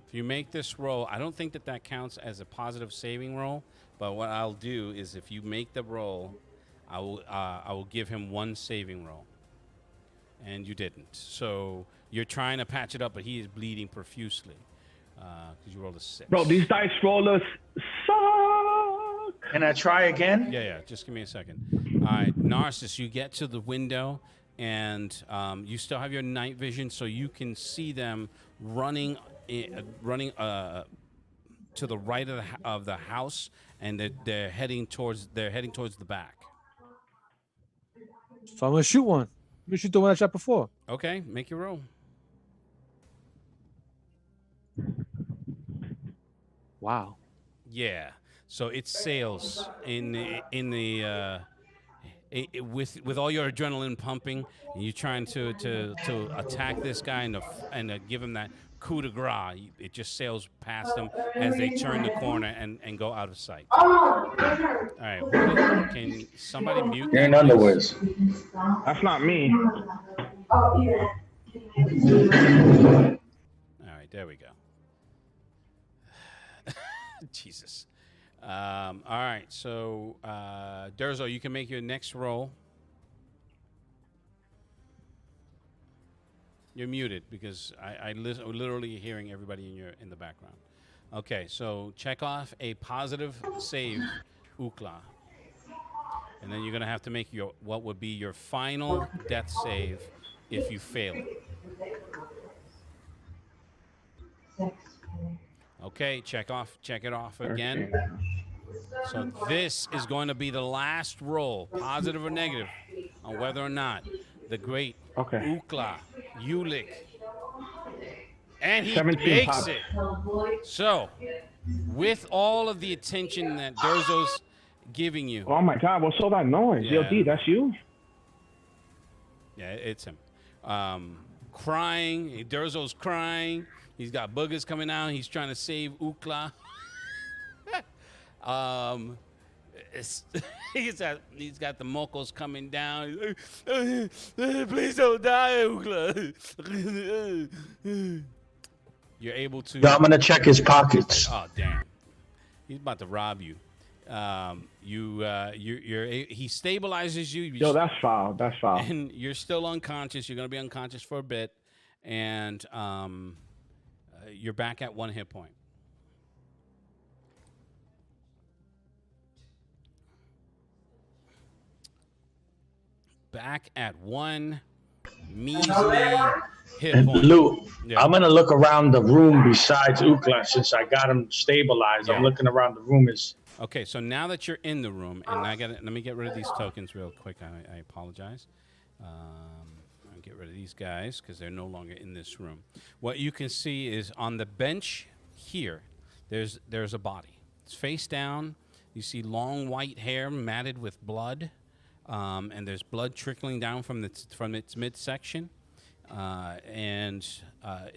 S2: If you make this roll, I don't think that counts as a positive saving roll. But what I'll do is, if you make the roll, I will give him 1 saving roll. And you didn't. So you're trying to patch it up, but he is bleeding profusely because you rolled a 6.
S1: Bro, these dice rollers suck.
S3: Can I try again?
S2: Yeah. Just give me a second. All right, Narcissus, you get to the window, and you still have your night vision, so you can see them running to the right of the house, and they're heading towards the back.
S4: So I'm gonna shoot one. Let me shoot the one I shot before.
S2: Okay, make your roll.
S4: Wow.
S2: Yeah. So it sails with all your adrenaline pumping, and you're trying to attack this guy and give him that coup de grace. It just sails past them as they turn the corner and go out of sight. All right. Can somebody mute?
S3: You're in underwears.
S1: That's not me.
S2: All right. There we go. Jesus. All right. So, Durzo, you can make your next roll. You're muted because I'm literally hearing everybody in the background. Okay, so check off a positive save, Ukla. And then you're going to have to make what would be your final death save if you fail it. Okay, check it off again. So this is going to be the last roll, positive or negative, on whether or not the great Ukla, Ulik, and he makes it. So, with all of the attention that Durzo's giving you.
S1: Oh my God, what's all that noise?
S2: Yeah.
S1: Yo, D, that's you?
S2: Yeah, it's him. Crying. Durzo's crying. He's got boogers coming out. He's trying to save Ukla. He's got the mocos coming down. Please don't die, Ukla. You're able to.
S3: Yeah, I'm gonna check his pockets.
S2: Oh damn! He's about to rob you. He stabilizes you.
S1: Yo, that's foul. That's foul.
S2: And you're still unconscious. You're gonna be unconscious for a bit, and you're back at 1 hit point. Back at 1 measly hit
S3: And
S2: point.
S3: Lou,
S2: Yeah.
S3: I'm gonna look around the room besides Ukla since I got him stabilized.
S2: Yeah.
S3: I'm looking around the room.
S2: Okay, so now that you're in the room, and let me get rid of these tokens real quick. I apologize. I'll get rid of these guys because they're no longer in this room. What you can see is on the bench here, there's a body. It's face down. You see long white hair matted with blood, and there's blood trickling down from its midsection, and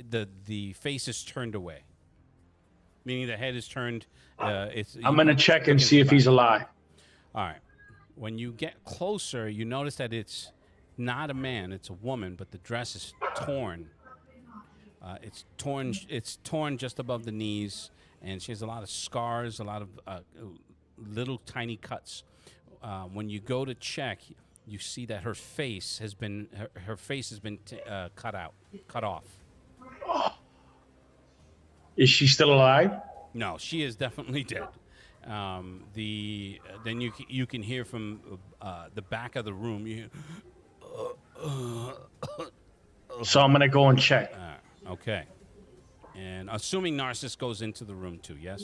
S2: the face is turned away, meaning the head is turned.
S3: I'm gonna check and see if he's alive.
S2: All right. When you get closer, you notice that it's not a man; it's a woman, but the dress is torn. It's torn. It's torn just above the knees, and she has a lot of scars, a lot of little tiny cuts. When you go to check, you see that her face has been cut off.
S3: Is she still alive?
S2: No, she is definitely dead. Then you can hear from the back of the room.
S3: So I'm gonna go and check.
S2: Okay. And assuming Narcissus goes into the room too, yes?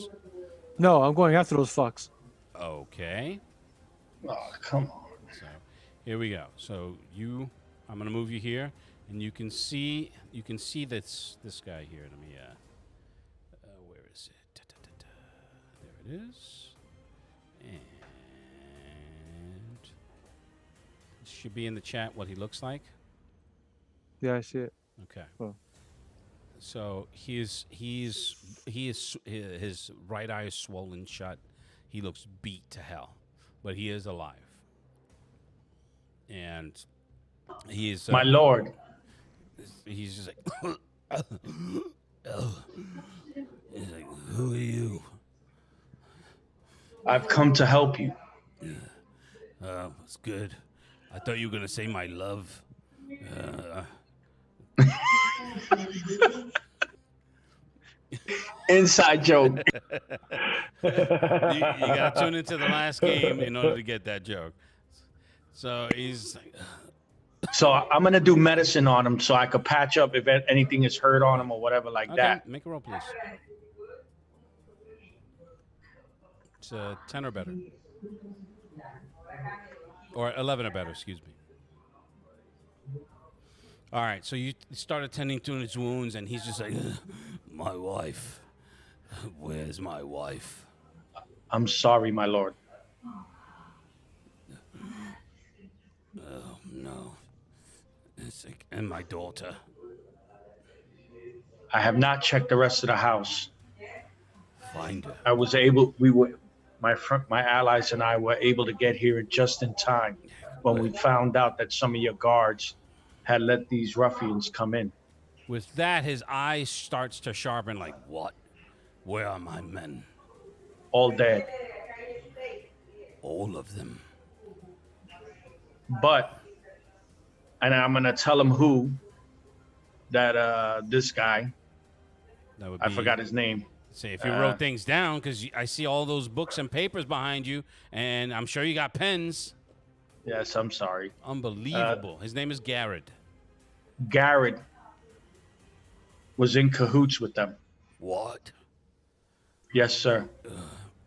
S4: No, I'm going after those fucks.
S2: Okay.
S3: Oh, come on.
S2: So here we go. So I'm gonna move you here, and you can see this guy here. Let me where is it? There it is. And it should be in the chat what he looks like.
S4: Yeah, I see it.
S2: Okay.
S4: Oh.
S2: So his right eye is swollen shut. He looks beat to hell, but he is alive. And he is
S3: My lord.
S2: He's just like, he's like, who are you?
S3: I've come to help you.
S2: It's good. I thought you were gonna say my love.
S3: Inside joke.
S2: You gotta tune into the last game in order to get that joke. So he's like,
S3: So I'm gonna do medicine on him so I could patch up if anything is hurt on him or whatever like
S2: okay,
S3: that.
S2: make a roll, please. It's 10 or better. Or 11 or better, excuse me. All right, so you start attending to his wounds, and he's just like, my wife. Where's my wife?
S3: I'm sorry, my lord.
S2: Oh, no. It's like, and my daughter.
S3: I have not checked the rest of the house.
S2: Find her.
S3: I was able. My allies and I were able to get here just in time when we found out that some of your guards had let these ruffians come in.
S2: With that, his eyes starts to sharpen like, what? Where are my men?
S3: All dead.
S2: All of them.
S3: But, and I'm gonna tell him who. That this guy.
S2: That would be,
S3: I forgot his name.
S2: Say, if you wrote things down, because I see all those books and papers behind you, and I'm sure you got pens.
S3: Yes, I'm sorry.
S2: Unbelievable. His name is Garrett.
S3: Garrett was in cahoots with them.
S2: What?
S3: Yes, sir.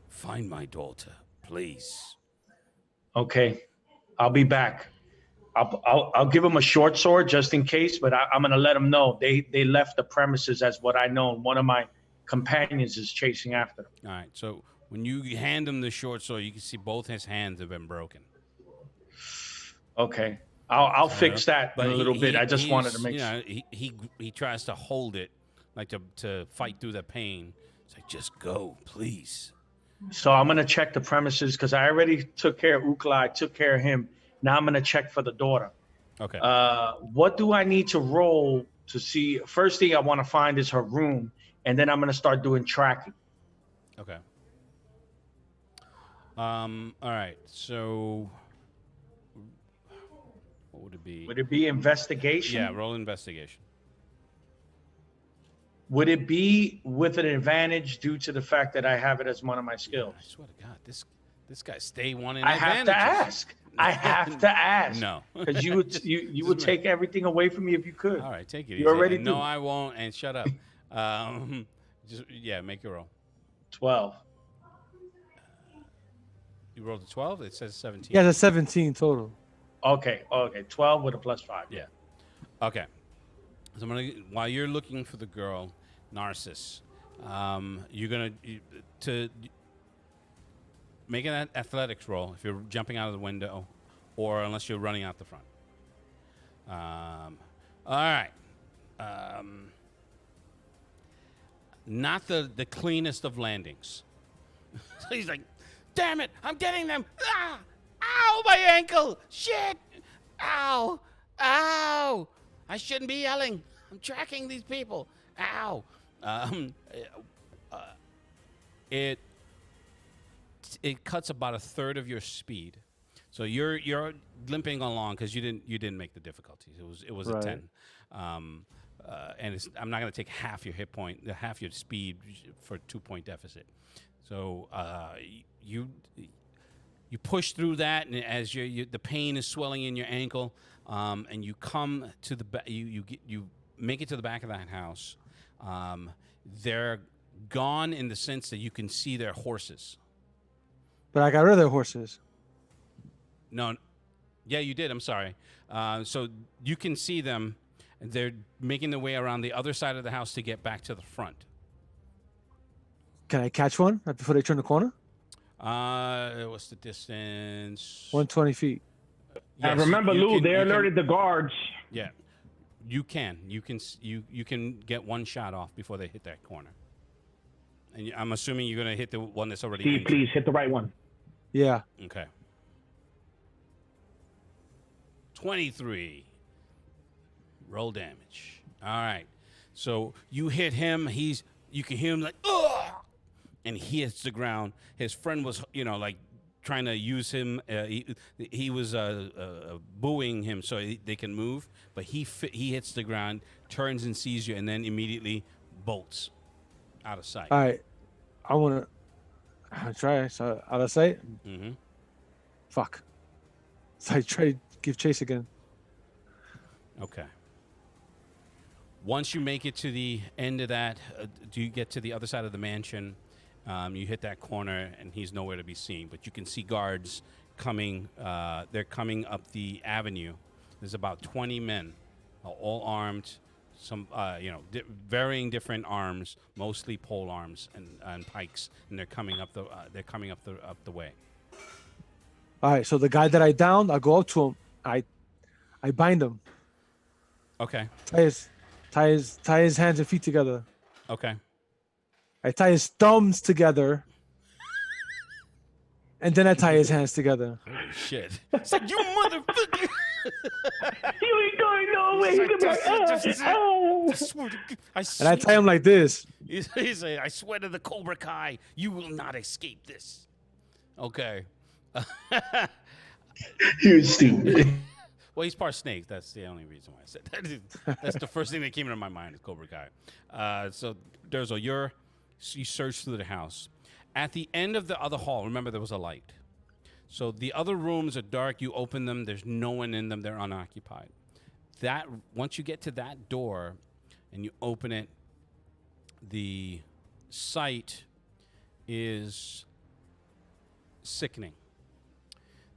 S2: Find my daughter, please.
S3: Okay, I'll be back. I'll give him a short sword just in case, but I'm gonna let him know they left the premises as what I know. One of my companions is chasing after them.
S2: All right, so when you hand him the short sword, you can see both his hands have been broken.
S3: Okay, I'll fix that in a little bit. I just wanted to make sure.
S2: He tries to hold it, like to fight through the pain. It's like, just go, please.
S3: So I'm gonna check the premises because I already took care of Ukla. I took care of him. Now I'm gonna check for the daughter.
S2: Okay.
S3: What do I need to roll to see? First thing I want to find is her room, and then I'm gonna start doing tracking.
S2: Okay. All right. So, what would it be?
S3: Would it be investigation?
S2: Yeah, roll investigation.
S3: would it be with an advantage due to the fact that I have it as one of my
S2: I
S3: skills?
S2: swear to God, this guy's day one in
S3: I have to
S2: advantages.
S3: ask. I have to ask.
S2: No.
S3: Because you would
S2: Just-
S3: you
S2: just
S3: would
S2: ma-
S3: take everything away from me if you could.
S2: All right, take it
S3: You
S2: easy.
S3: already
S2: No,
S3: do.
S2: I won't. And shut up. Yeah, make your roll.
S3: 12.
S2: You rolled a 12. It says 17.
S4: Yeah, that's 17 total.
S3: Okay. 12 with a +5.
S2: Yeah. Okay. So I'm gonna, while you're looking for the girl, Narcissus, you're gonna to make an athletics roll if you're jumping out of the window, or unless you're running out the front. All right. Not the cleanest of landings. So he's like, "Damn it! I'm getting them! Ah! Ow! My ankle! Shit! Ow! Ow! I shouldn't be yelling. I'm tracking these people. Ow!" It cuts about a third of your speed, so you're limping along because you didn't make the difficulties. It was a
S4: Right.
S2: 10, and I'm not going to take half your hit point, half your speed for a 2-point deficit. So you push through that, and as the pain is swelling in your ankle, and you come to the you make it to the back of that house. They're gone in the sense that you can see their horses.
S4: But I got rid of their horses.
S2: No, yeah, you did. I'm sorry. So you can see them. They're making their way around the other side of the house to get back to the front.
S4: Can I catch one right before they turn the corner?
S2: What's the distance?
S4: 120 feet.
S1: And
S2: Yes,
S1: remember,
S2: you
S1: Lou,
S2: can-
S1: they
S2: you can-
S1: alerted the guards.
S2: Yeah, you can get one shot off before they hit that corner. And I'm assuming you're gonna hit the one that's already
S1: Steve,
S2: injured.
S1: please hit the right one.
S4: Yeah.
S2: Okay. 23. Roll damage. All right. So you hit him. You can hear him like, ugh! And he hits the ground. His friend was, like trying to use him. He was booing him so they can move. But he hits the ground, turns and sees you, and then immediately bolts out of sight.
S4: All right. I want to try. So out of sight.
S2: Mm-hmm.
S4: Fuck. So I try to give chase again.
S2: Okay. Once you make it to the end of that, do you get to the other side of the mansion? You hit that corner, and he's nowhere to be seen. But you can see guards coming. They're coming up the avenue. There's about 20 men, all armed. Some, varying different arms, mostly pole arms and pikes, and they're coming up the way.
S4: All right. So the guy that I downed, I go up to him. I bind him.
S2: Okay.
S4: Tie his hands and feet together.
S2: Okay.
S4: I tie his thumbs together. And then I tie his hands together.
S2: Holy shit! It's like, you motherfucker!
S1: You ain't going nowhere. You can be like,
S2: I swear to God,
S4: And I tie him like this.
S2: He's like, I swear to the Cobra Kai, you will not escape this. Okay.
S3: You're stupid.
S2: Well, he's part snake. That's the only reason why I said that. That's the first thing that came into my mind is Cobra Kai. So, Durzo, you search through the house. At the end of the other hall, remember there was a light. So the other rooms are dark. You open them. There's no one in them. They're unoccupied. Once you get to that door and you open it, the sight is sickening.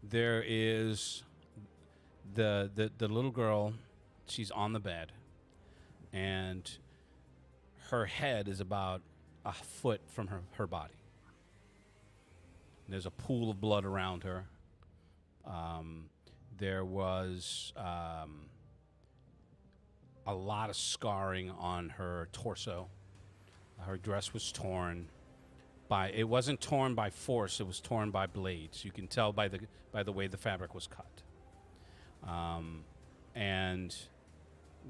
S2: There is the little girl. She's on the bed, and her head is about a foot from her body. There's a pool of blood around her. There was a lot of scarring on her torso. Her dress was torn. It wasn't torn by force. It was torn by blades. You can tell by the way the fabric was cut. And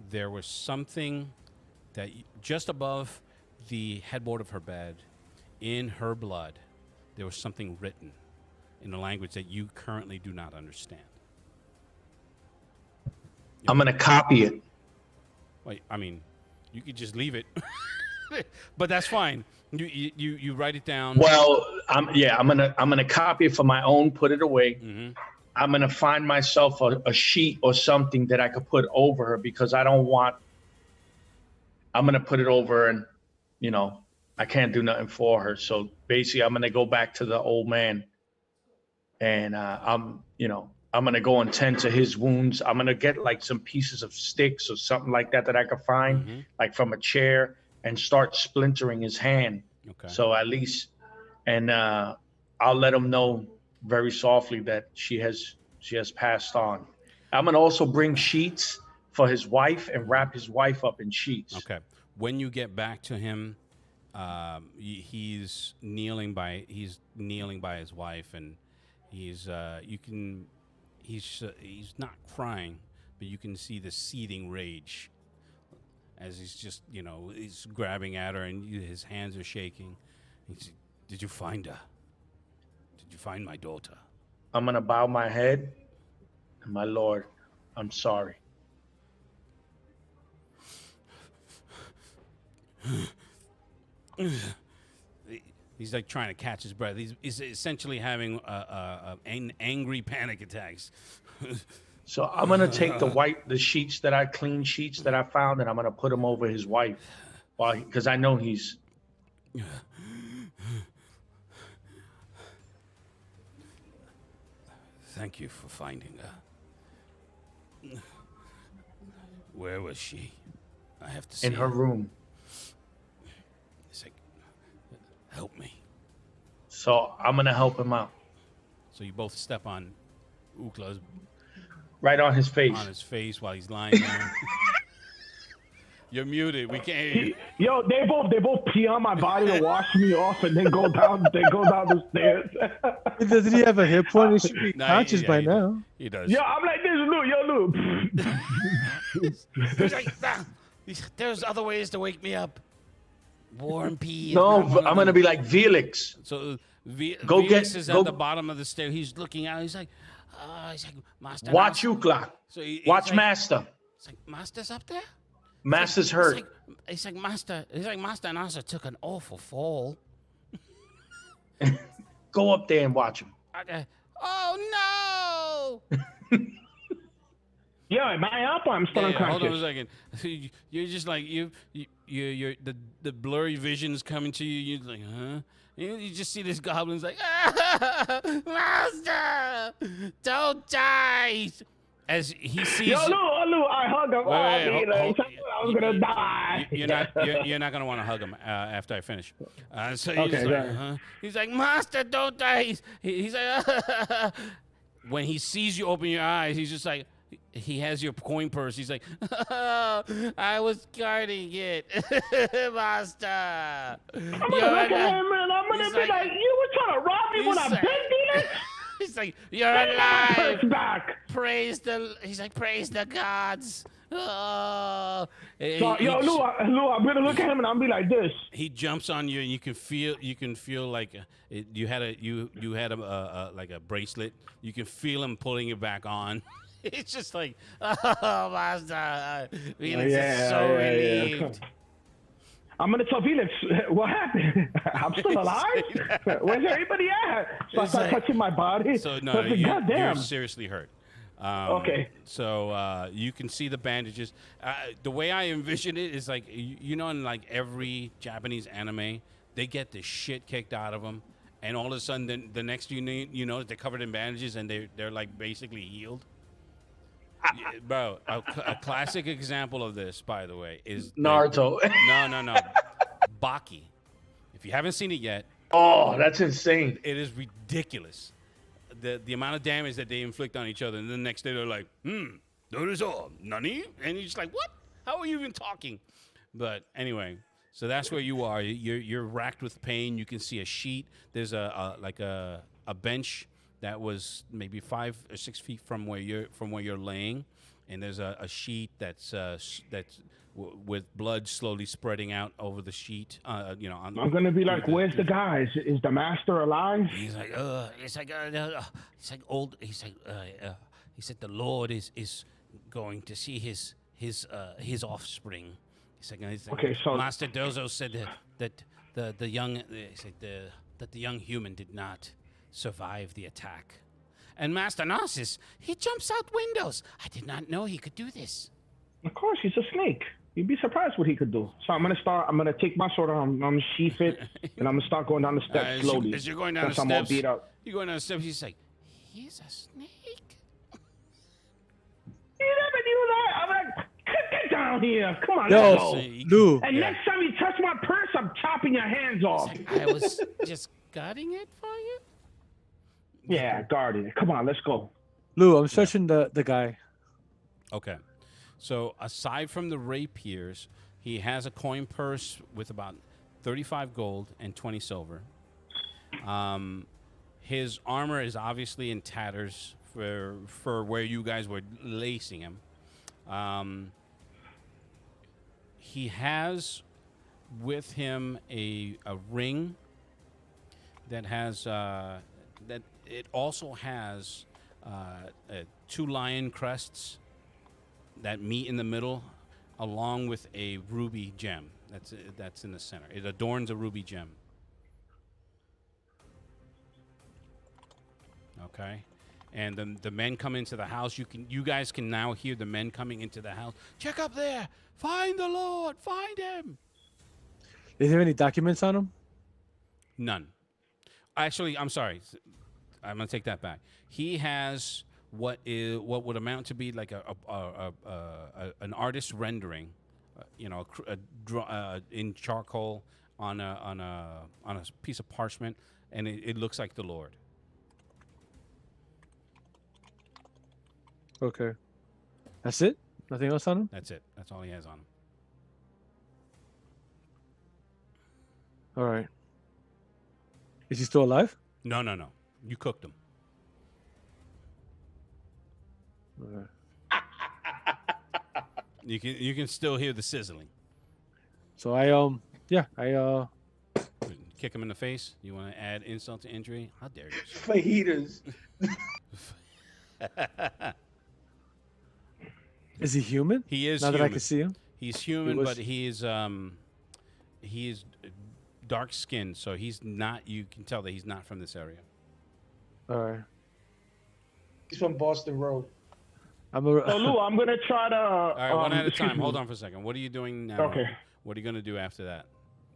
S2: there was something that just above the headboard of her bed, in her blood, there was something written in a language that you currently do not understand.
S3: I'm going to copy it.
S2: Wait, I mean, you could just leave it. But that's fine. You write it down.
S3: Well, I'm gonna copy it for my own, put it away.
S2: Mhm.
S3: I'm gonna find myself a sheet or something that I could put over her because I don't want. I'm gonna put it over, and I can't do nothing for her. So basically, I'm gonna go back to the old man, and I'm gonna go and tend to his wounds. I'm gonna get like some pieces of sticks or something like that I could find,
S2: Mhm.
S3: like from a chair, and start splintering his hand.
S2: Okay.
S3: So at least, and I'll let him know very softly that she has passed on. I'm gonna also bring sheets for his wife and wrap his wife up in sheets.
S2: Okay. When you get back to him, he's kneeling by his wife, and he's not crying, but you can see the seething rage as he's just he's grabbing at her, and his hands are shaking. He's, did you find her? Did you find my daughter?
S3: I'm gonna bow my head, and my Lord, I'm sorry.
S2: He's like trying to catch his breath. He's essentially having an angry panic attacks.
S3: So I'm gonna take the sheets that I clean sheets that I found, and I'm gonna put them over his wife, because I know he's.
S2: Thank you for finding her. Where was she? I have to see
S3: In her room.
S2: It's like, help me.
S3: So I'm gonna help him out.
S2: So you both step on Ukla's
S3: Right on his face.
S2: While he's lying there. You're muted. We can't hear you.
S1: Yo, they both pee on my body to wash me off, and then go down the stairs.
S4: Doesn't he have a hip point? He should be
S2: No,
S4: conscious by
S2: he
S4: now.
S2: He does.
S1: Yo, I'm like this, Luke.
S2: He's like, "Ah, there's other ways to wake me up. War and pee. is
S3: No,
S2: not one of
S3: I'm gonna
S2: them."
S3: be like Felix.
S2: So
S3: Go
S2: Felix
S3: get-
S2: is
S3: go-
S2: at the bottom of the stair. He's looking out. He's like, Master.
S3: Watch
S2: Master."
S3: Ukla.
S2: So he's
S3: Watch
S2: like,
S3: Master.
S2: It's like, Master's up there?
S3: Master's hurt.
S2: It's like Master and Asa took an awful fall.
S3: Go up there and watch him.
S2: Okay. Oh no!
S1: Yo, am I up or I'm still
S2: Hold on a
S1: unconscious?
S2: second. You're just like you're the blurry visions coming to you. You're like, huh? You just see this goblin's like, Master, don't die. As he sees.
S1: Yo, Lou, I hug him.
S2: Wait,
S1: I was gonna die.
S2: You're not gonna want to hug him after I finish. So
S1: Okay,
S2: he's
S1: go
S2: like,
S1: ahead.
S2: huh? He's like, Master, don't die. He's like, when he sees you open your eyes, he's just like, he has your coin purse. He's like, I was guarding it, Master.
S1: I'm gonna look at him and I'm gonna
S2: He's
S1: be
S2: like-
S1: like, you were trying to rob me when I
S2: He's like-
S1: been Felix?
S2: He's like, you're alive.
S1: Purse back.
S2: He's like, praise the gods. Oh.
S1: So, yo, Lou, I'm gonna look at him and I'm be like this.
S2: He jumps on you, and you can feel like you had a like a bracelet. You can feel him pulling it back on. It's just like, oh, Master. Felix is so relieved.
S1: I'm gonna tell Felix what happened. I'm still alive. Where's everybody at? So I
S2: It's
S1: start
S2: like-
S1: touching my body.
S2: So no,
S1: I was like,
S2: you're
S1: goddamn.
S2: seriously hurt.
S1: Okay.
S2: So you can see the bandages. The way I envision it is like in like every Japanese anime, they get the shit kicked out of them, and all of a sudden, the next you know, they're covered in bandages and they're like basically healed. Yeah, bro, a classic example of this, by the way, is
S3: Naruto.
S2: No, Baki. If you haven't seen it yet,
S3: Oh, that's insane.
S2: it is ridiculous. The amount of damage that they inflict on each other, and then the next day they're like, that is all, nani? And you're just like, what? How are you even talking? But anyway, so that's where you are. You're racked with pain. You can see a sheet. There's a bench that was maybe 5 or 6 feet from where you're laying, and there's a sheet that's with blood slowly spreading out over the sheet. On,
S1: I'm gonna be like, where's the guys? Is the master alive?
S2: He's like, he said the Lord is going to see his offspring, He's like,
S1: Okay, so
S2: Master Dozo said that the young that the young human did not survive the attack. And Master Narcissus, he jumps out windows. I did not know he could do this.
S1: of course he's a snake. You'd be surprised what he could do. So I'm gonna take my sword, I'm gonna sheath it, and I'm gonna start going down the steps slowly.
S2: As you're going down the
S1: Since I'm all
S2: steps,
S1: beat up.
S2: you're going down the steps. He's like, he's a snake.
S1: You never knew that. I'm like, get down here. Come on,
S4: Yo,
S1: let's go.
S4: Lou.
S1: And next time you touch my purse, I'm chopping your hands off.
S2: I was just guarding it for you.
S1: Yeah, guarding it. Come on, let's go.
S4: Lou, I'm searching the guy.
S2: Okay. So aside from the rapiers, he has a coin purse with about 35 gold and 20 silver. His armor is obviously in tatters for where you guys were lacing him. He has with him a ring that has that it also has 2 lion crests that meet in the middle, along with a ruby gem that's in the center. It adorns a ruby gem. Okay, and the men come into the house. You guys can now hear the men coming into the house. Check up there. Find the Lord. Find him.
S4: Is there any documents on him?
S2: None. Actually, I'm sorry. I'm gonna take that back. He has what would amount to be like an artist's rendering, in charcoal on a piece of parchment, and it looks like the Lord.
S4: Okay. That's it? Nothing else on him?
S2: That's it. That's all he has on him.
S4: All right. Is he still alive?
S2: No. You cooked him.
S4: Okay.
S2: You can still hear the sizzling.
S4: So I
S2: Kick him in the face. You want to add insult to injury? How dare you?
S3: Fajitas.
S4: is he human?
S2: He is
S4: Now
S2: human.
S4: that I can see him.
S2: He's human,
S4: was-
S2: but he is dark skinned, so he's not. You can tell that he's not from this area.
S4: All right.
S3: He's from Boston Road.
S4: I'm a,
S1: So Lou, I'm gonna try to.
S2: All right, one at a
S1: excuse
S2: time.
S1: me.
S2: Hold on for a second. What are you doing now?
S1: Okay.
S2: What are you gonna do after that?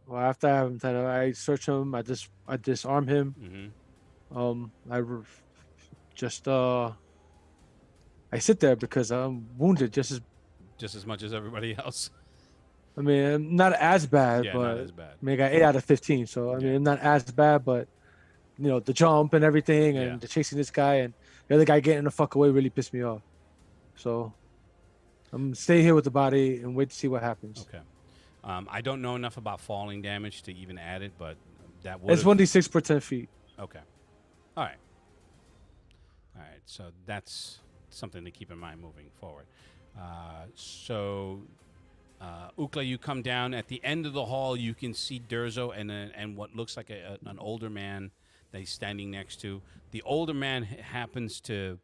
S4: well, after I have him, I search him. I disarm him.
S2: Mm-hmm.
S4: I sit there because I'm wounded just as
S2: much as everybody else.
S4: I mean, not as bad,
S2: Yeah,
S4: but
S2: not as bad.
S4: I mean, I got 8 out of 15, so I mean, not as bad, but the jump and everything, and
S2: Yeah.
S4: the chasing this guy, and the other guy getting the fuck away really pissed me off. So I'm staying here with the body and wait to see what happens.
S2: Okay. I don't know enough about falling damage to even add it, but that would.
S4: It's 1d6 per 10 feet.
S2: Okay. All right. So that's something to keep in mind moving forward. Ukla, you come down at the end of the hall. You can see Durzo and what looks like an older man that he's standing next to. The older man happens to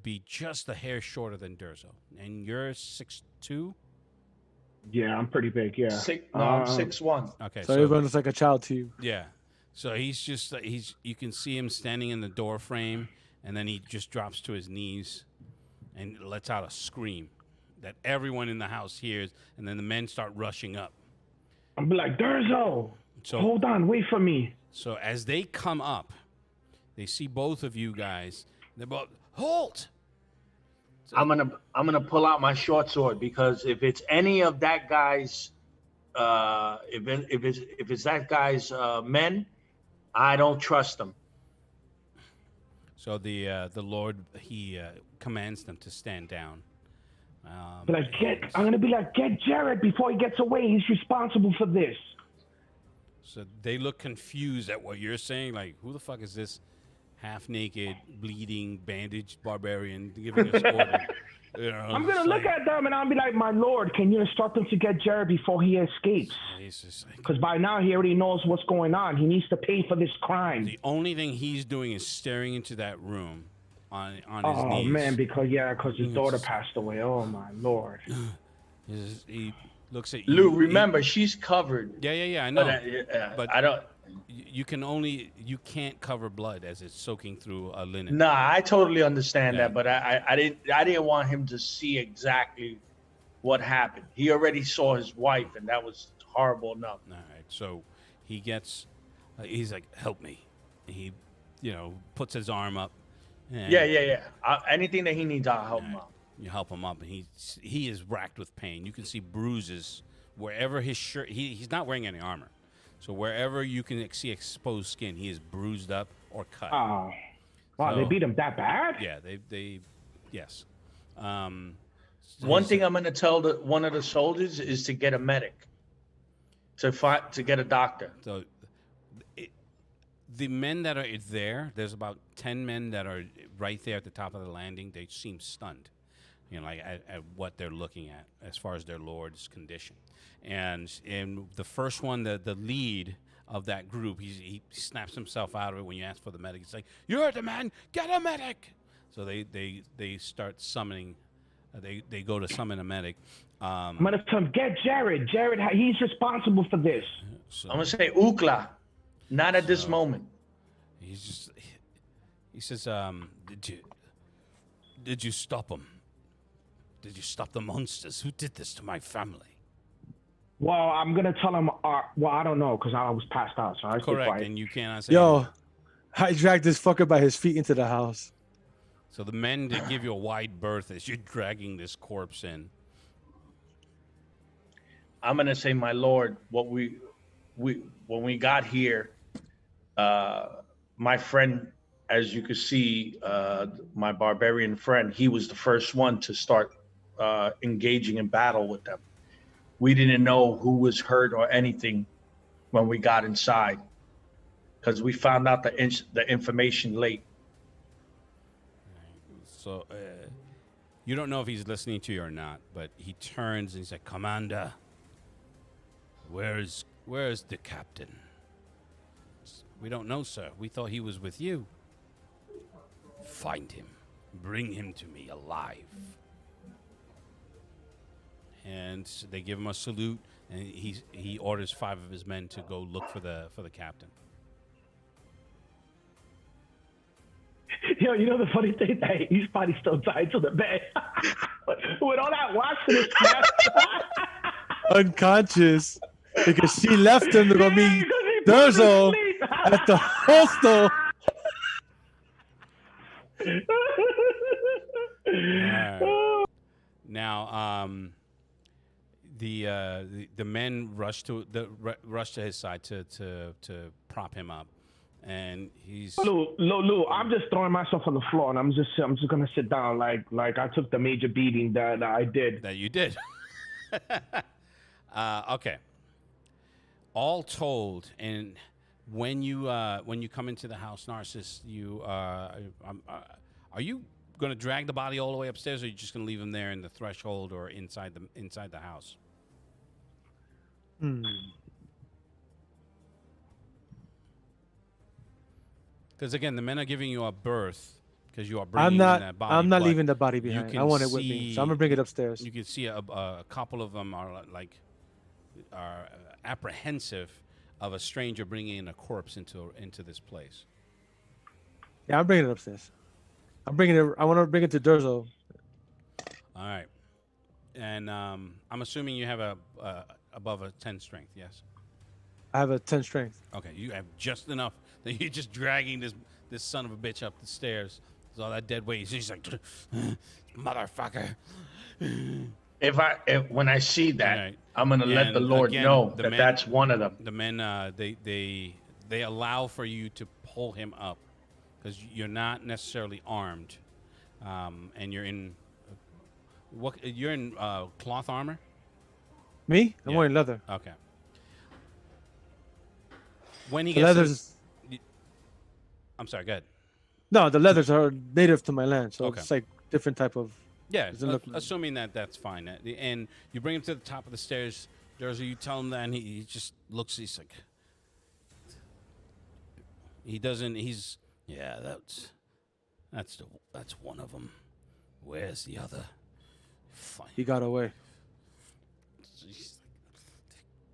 S2: be just a hair shorter than Durzo, and you're 6'2".
S1: Yeah, I'm pretty big. Yeah.
S3: I'm 6'1".
S2: Okay,
S4: So everyone looks like a child to you.
S2: yeah. So he's just you can see him standing in the door frame, and then he just drops to his knees and lets out a scream that everyone in the house hears, and then the men start rushing up.
S1: I'm like, Durzo,
S2: So
S1: hold on, wait for me.
S2: So as they come up, they see both of you guys. They're both halt.
S3: I'm gonna pull out my short sword, because if it's any of that guy's, if it's that guy's men, I don't trust them.
S2: So the Lord, he commands them to stand down.
S1: I'm gonna be like, get Jared before he gets away. He's responsible for this.
S2: So they look confused at what you're saying. Like, who the fuck is this half-naked, bleeding, bandaged barbarian giving us order?
S1: I'm gonna look at them and I'll be like, my lord, can you instruct him to get Jared before he escapes?
S2: He's just like,
S1: Because by now he already knows what's going on. He needs to pay for this crime.
S2: the only thing he's doing is staring into that room on his
S1: Oh
S2: knees.
S1: man, because his daughter passed away. Oh my lord.
S2: He looks at you.
S3: Lou, remember, she's covered.
S2: Yeah. I know.
S3: But
S2: But-
S3: I don't.
S2: You can't cover blood as it's soaking through a linen.
S3: Nah, I totally understand
S2: Yeah.
S3: that, but I didn't want him to see exactly what happened. He already saw his wife, and that was horrible enough.
S2: All right. So he gets. He's like, "Help me." He, puts his arm up. And
S3: Yeah. Anything that he needs, I'll help him out.
S2: You help him up, and he is racked with pain. You can see bruises wherever his shirt. He's not wearing any armor, so wherever you can see exposed skin, he is bruised up or cut.
S1: Oh, wow, they
S2: So-
S1: beat him that bad?
S2: Yeah, they yes.
S3: One thing I'm going to tell one of the soldiers is to get a medic, to get a doctor.
S2: So the men that are there, there's about 10 men that are right there at the top of the landing. They seem stunned, like at what they're looking at as far as their lord's condition. And the first one, the lead of that group, he snaps himself out of it when you ask for the medic. He's like, "You're the man, get a medic!" So they start summoning. They go to summon a medic.
S1: I'm gonna tell him, get Jared. Jared, he's responsible for this.
S2: So
S3: I'm going to say Ukla, not at this moment.
S2: he says, did you stop him? Did you stop the monsters? Who did this to my family?
S1: Well, I'm gonna tell him. Well, I don't know because I was passed out, so I stay
S2: Correct,
S1: quiet.
S2: and you cannot say
S4: Yo,
S2: anything.
S4: I dragged this fucker by his feet into the house.
S2: So the men that give you a wide berth as you're dragging this corpse in.
S3: I'm going to say, my lord, when we got here, my friend, as you could see, my barbarian friend, he was the first one to start engaging in battle with them. We didn't know who was hurt or anything when we got inside, because we found out the information late.
S2: So you don't know if he's listening to you or not, but he turns and he's like, "Commander, where's the captain?" "We don't know, sir. We thought he was with you." "Find him. Bring him to me alive." And they give him a salute, and he orders 5 of his men to go look for the captain.
S1: Yo, you know the funny thing? That he's probably still tied to the bed with all that watching
S4: Unconscious. Because she left him to go meet Durzo at the hostel.
S2: Alright. Now, the men rush to his side to prop him up, and he's
S1: Lou, I'm just throwing myself on the floor, and I'm just gonna sit down like I took the major beating that I did.
S2: that you did. Okay. All told, and when you come into the house, Narcissus, are you going to drag the body all the way upstairs, or are you just going to leave him there in the threshold or inside the house? Because again, the men are giving you a berth because you are bringing in that body.
S4: I'm not
S2: but
S4: leaving the body behind.
S2: can
S4: I want it with me, so I'm gonna bring it upstairs.
S2: You can see a couple of them are apprehensive of a stranger bringing in a corpse into this place.
S4: Yeah, I'm bringing it upstairs. I'm bringing it. I want to bring it to Durzo.
S2: All right, and I'm assuming you have a above a 10 strength. Yes.
S4: I have a 10 strength.
S2: Okay, you have just enough that you're just dragging this son of a bitch up the stairs. There's all that dead weight. He's like, motherfucker.
S3: When I see that,
S2: Right.
S3: I'm gonna let the
S2: And
S3: Lord
S2: again,
S3: know
S2: the
S3: that
S2: men-
S3: that's one of them.
S2: The men, they allow for you to pull him up because you're not necessarily armed, and you're in cloth armor.
S4: Me? I'm
S2: Yeah.
S4: wearing leather.
S2: Okay. When he
S4: The
S2: gets,
S4: leathers.
S2: I'm sorry. Go ahead.
S4: No, the leathers are native to my land, so
S2: Okay.
S4: it's like different type of.
S2: Yeah,
S4: Doesn't look-
S2: assuming that's fine. And you bring him to the top of the stairs. Durzo, you tell him that, and he just looks. He's like, he doesn't. He's that's one of them. Where's the other? Fine.
S4: He got away.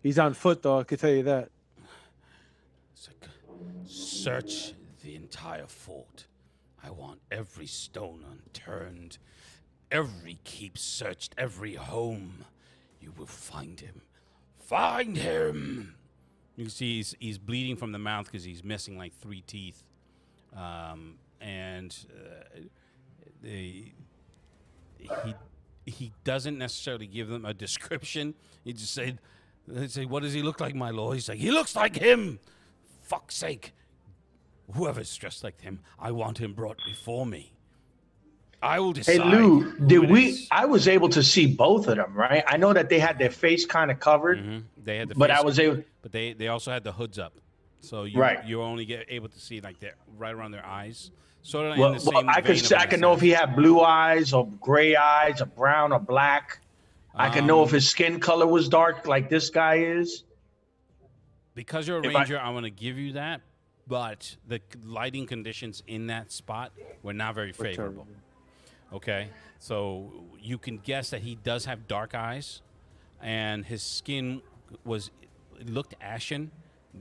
S4: He's on foot, though. I can tell you that.
S2: It's like, search the entire fort. I want every stone unturned, every keep searched, every home. You will find him. Find him! You can see he's bleeding from the mouth because he's missing like 3 teeth. He doesn't necessarily give them a description. He just said, they say, what does he look like, my lord? He's like, he looks like him! Fuck's sake. Whoever's dressed like him, I want him brought before me. I will decide.
S3: Hey Lou,
S2: who
S3: did
S2: it
S3: we?
S2: is.
S3: I was able to see both of them, right? I know that they had their face kind of covered,
S2: They had the
S3: but
S2: face,
S3: I was able.
S2: but they also had the hoods up, so
S3: Right.
S2: you only get able to see like their right around their eyes. Sort of in
S3: Well,
S2: the same
S3: I could
S2: vein of
S3: I
S2: an
S3: could know if he
S2: assassin.
S3: had blue eyes or gray eyes or brown or black. I could know if his skin color was dark like this guy is.
S2: Because you're a
S3: if I-
S2: ranger, I'm going to give you that, but the lighting conditions in that spot were not very favorable. Okay, so you can guess that he does have dark eyes, and his skin looked ashen,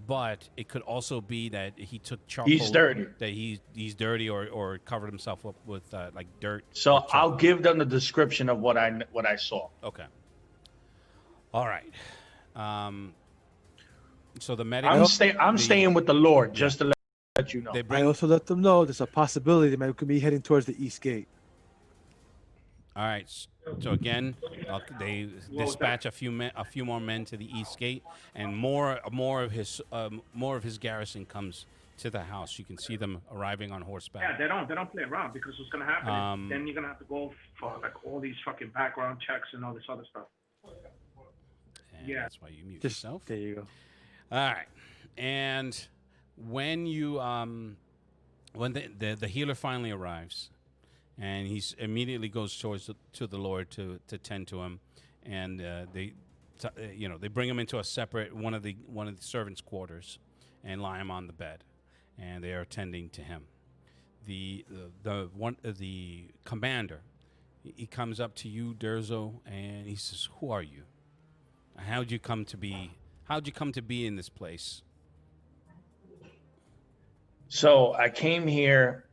S2: but it could also be that he took charcoal.
S3: He's dirty.
S2: That he's dirty or covered himself up with like dirt.
S3: So
S2: or
S3: I'll
S2: charcoal.
S3: give them the description of what I saw.
S2: Okay. All right. So the medic.
S3: I'm staying with the Lord just to let you know.
S2: They
S4: I
S2: bring.
S4: also let them know there's a possibility they might be heading towards the east gate.
S2: All right. So again, they dispatch a few more men to the east gate, and more of his garrison comes to the house. You can see them arriving on horseback.
S1: Yeah, they don't play around because what's gonna happen is then you're gonna have to go for like all these fucking background checks and all this other stuff.
S2: And
S1: Yeah.
S2: that's why you mute
S4: Just
S2: yourself.
S4: there you go.
S2: All right. And when you when the healer finally arrives, and he immediately goes towards to the Lord to tend to him, and they bring him into a separate one of the servants' quarters and lie him on the bed, and they are attending to him. The commander, he comes up to you, Durzo, and he says, "Who are you? How'd you come to be in this place?"
S3: So I came here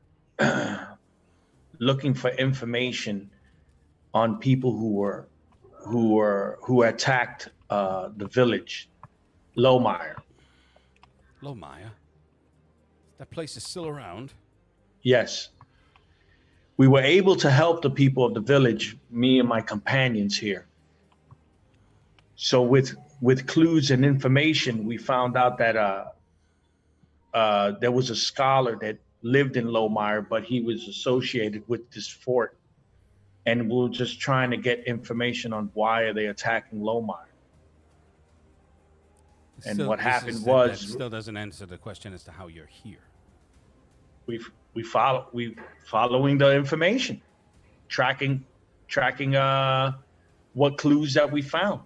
S3: looking for information on people who attacked the village, Lohmeyer.
S2: Lohmeyer? That place is still around.
S3: Yes. We were able to help the people of the village, me and my companions here. So with clues and information, we found out that there was a scholar that lived in Lohmeyer, but he was associated with this fort. And we were just trying to get information on why are they attacking Lohmeyer. And what happened
S2: that
S3: was
S2: still doesn't answer the question as to how you're here.
S3: we following the information, tracking what clues that we found.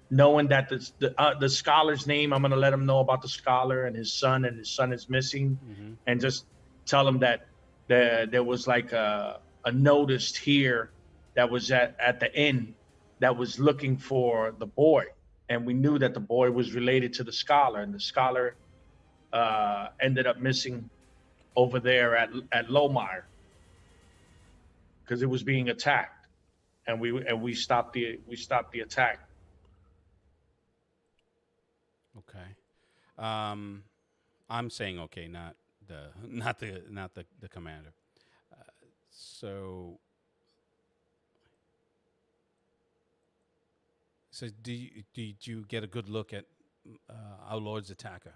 S3: Knowing that the scholar's name, I'm gonna let him know about the scholar and his son is missing, and just tell him that there was like a notice here that was at the inn that was looking for the boy, and we knew that the boy was related to the scholar, and the scholar ended up missing over there at Lohmeyer because it was being attacked, and we stopped the attack.
S2: Okay. I'm saying okay, not the commander. So did you get a good look at our Lord's attacker?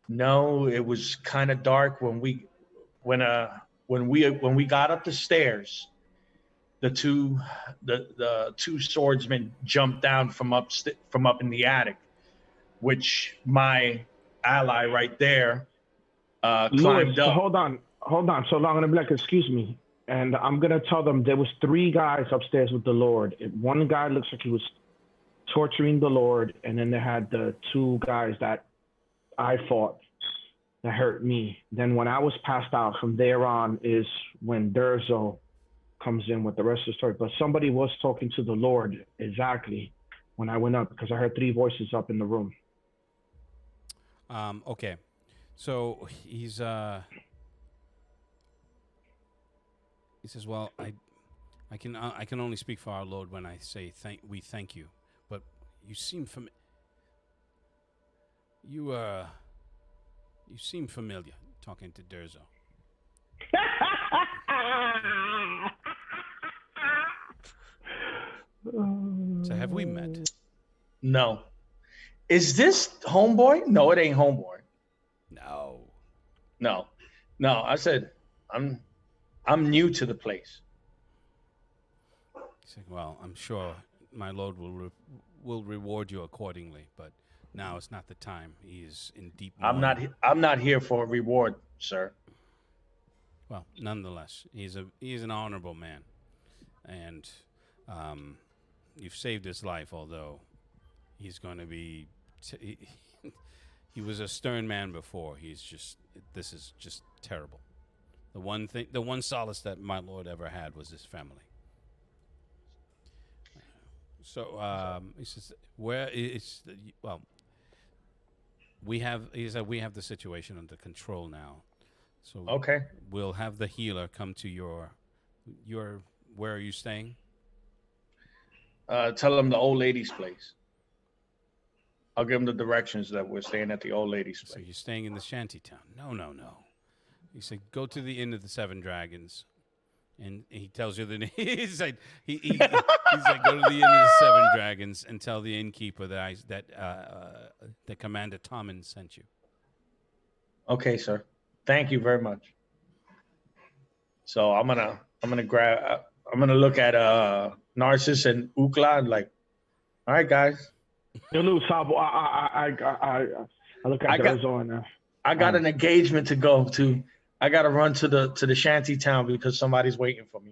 S3: No, it was kind of dark when we got up the stairs. The two swordsmen jumped down from up in the attic, which my ally right there climbed
S1: Louis,
S3: up.
S1: hold on. So I'm gonna be like, excuse me, and I'm gonna tell them there was 3 guys upstairs with the Lord. One guy looks like he was torturing the Lord, and then they had the 2 guys that I fought that hurt me. Then when I was passed out, from there on is when Durzo comes in with the rest of the story. But somebody was talking to the Lord, exactly. when I went up because I heard 3 voices up in the room.
S2: Okay. So he says, "Well, I can only speak for our Lord when I say we thank you, but you seem you seem familiar talking to Durzo." So have we met?
S3: No. Is this homeboy? No, it ain't homeboy.
S2: No.
S3: No. I said I'm new to the place.
S2: He's like, "Well, I'm sure my Lord will reward you accordingly, but now it's not the time. He is in deep mourning."
S3: I'm not here for a reward, sir.
S2: Well, nonetheless, he's an honorable man, and you've saved his life. Although he's going to be, he was a stern man before. This is just terrible. The one solace that my Lord ever had was his family. So he says, "Where is well?" He said, "We have the situation under control now. So
S3: Okay.
S2: we'll have the healer come to your. Where are you staying?"
S3: Tell him the old lady's place. I'll give him the directions that we're staying at the old lady's
S2: So
S3: place.
S2: you're staying in the shanty town? No. He said, "Go to the Inn of the Seven Dragons," and he tells you the name. He's like, he's like, "Go to the Inn of the Seven Dragons and tell the innkeeper that Commander Tommen sent you."
S3: Okay, sir. Thank you very much. So I'm gonna look at Narcissus and Ukla and like, all right, guys.
S1: You lose, Sabo. I look at Durzo now.
S3: I got an engagement to go to. I gotta run to the shanty town because somebody's waiting for me.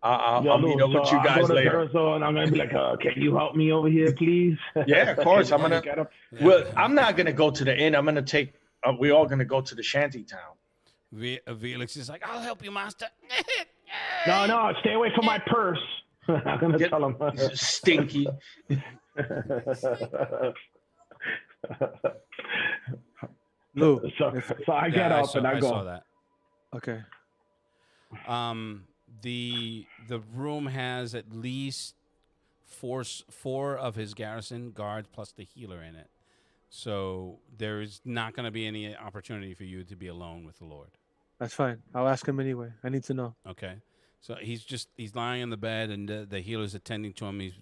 S3: I'll meet up with you guys later.
S1: I go to Durzo and I'm gonna be like, can you help me over here, please?
S3: Yeah, of course. I'm gonna.
S1: Get up.
S3: Well, I'm not gonna go to the inn. I'm gonna take. We're all gonna go to the shanty town.
S2: Felix is like, "I'll help you, master."
S1: No, stay away from my purse. I'm gonna tell him.
S3: Stinky.
S4: Lou,
S1: so I get up and I go.
S2: I saw that.
S4: okay.
S2: The room has at least four of his garrison guards plus the healer in it. So there is not going to be any opportunity for you to be alone with the Lord.
S4: That's fine. I'll ask him anyway. I need to know.
S2: Okay. So he's lying in the bed and the healer's attending to him. He's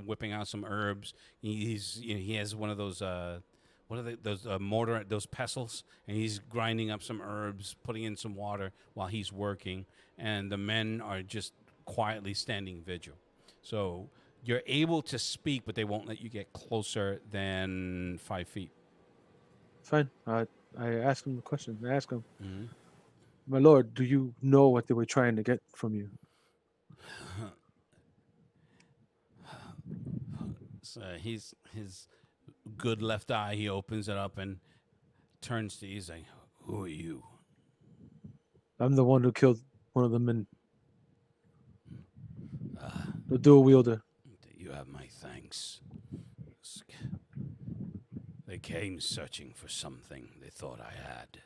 S2: whipping out some herbs. He has one of those what are those mortar, those pestles, and he's grinding up some herbs, putting in some water while he's working, and the men are just quietly standing vigil. So you're able to speak, but they won't let you get closer than 5 feet.
S4: Fine. I ask him the question. I ask him,
S2: Mm-hmm.
S4: "My lord, do you know what they were trying to get from you?"
S2: So his good left eye, he opens it up and turns to you. He's like, "Who are you?"
S4: I'm the one who killed one of the men. The dual wielder.
S2: You have my thanks. They came searching for something they thought I had,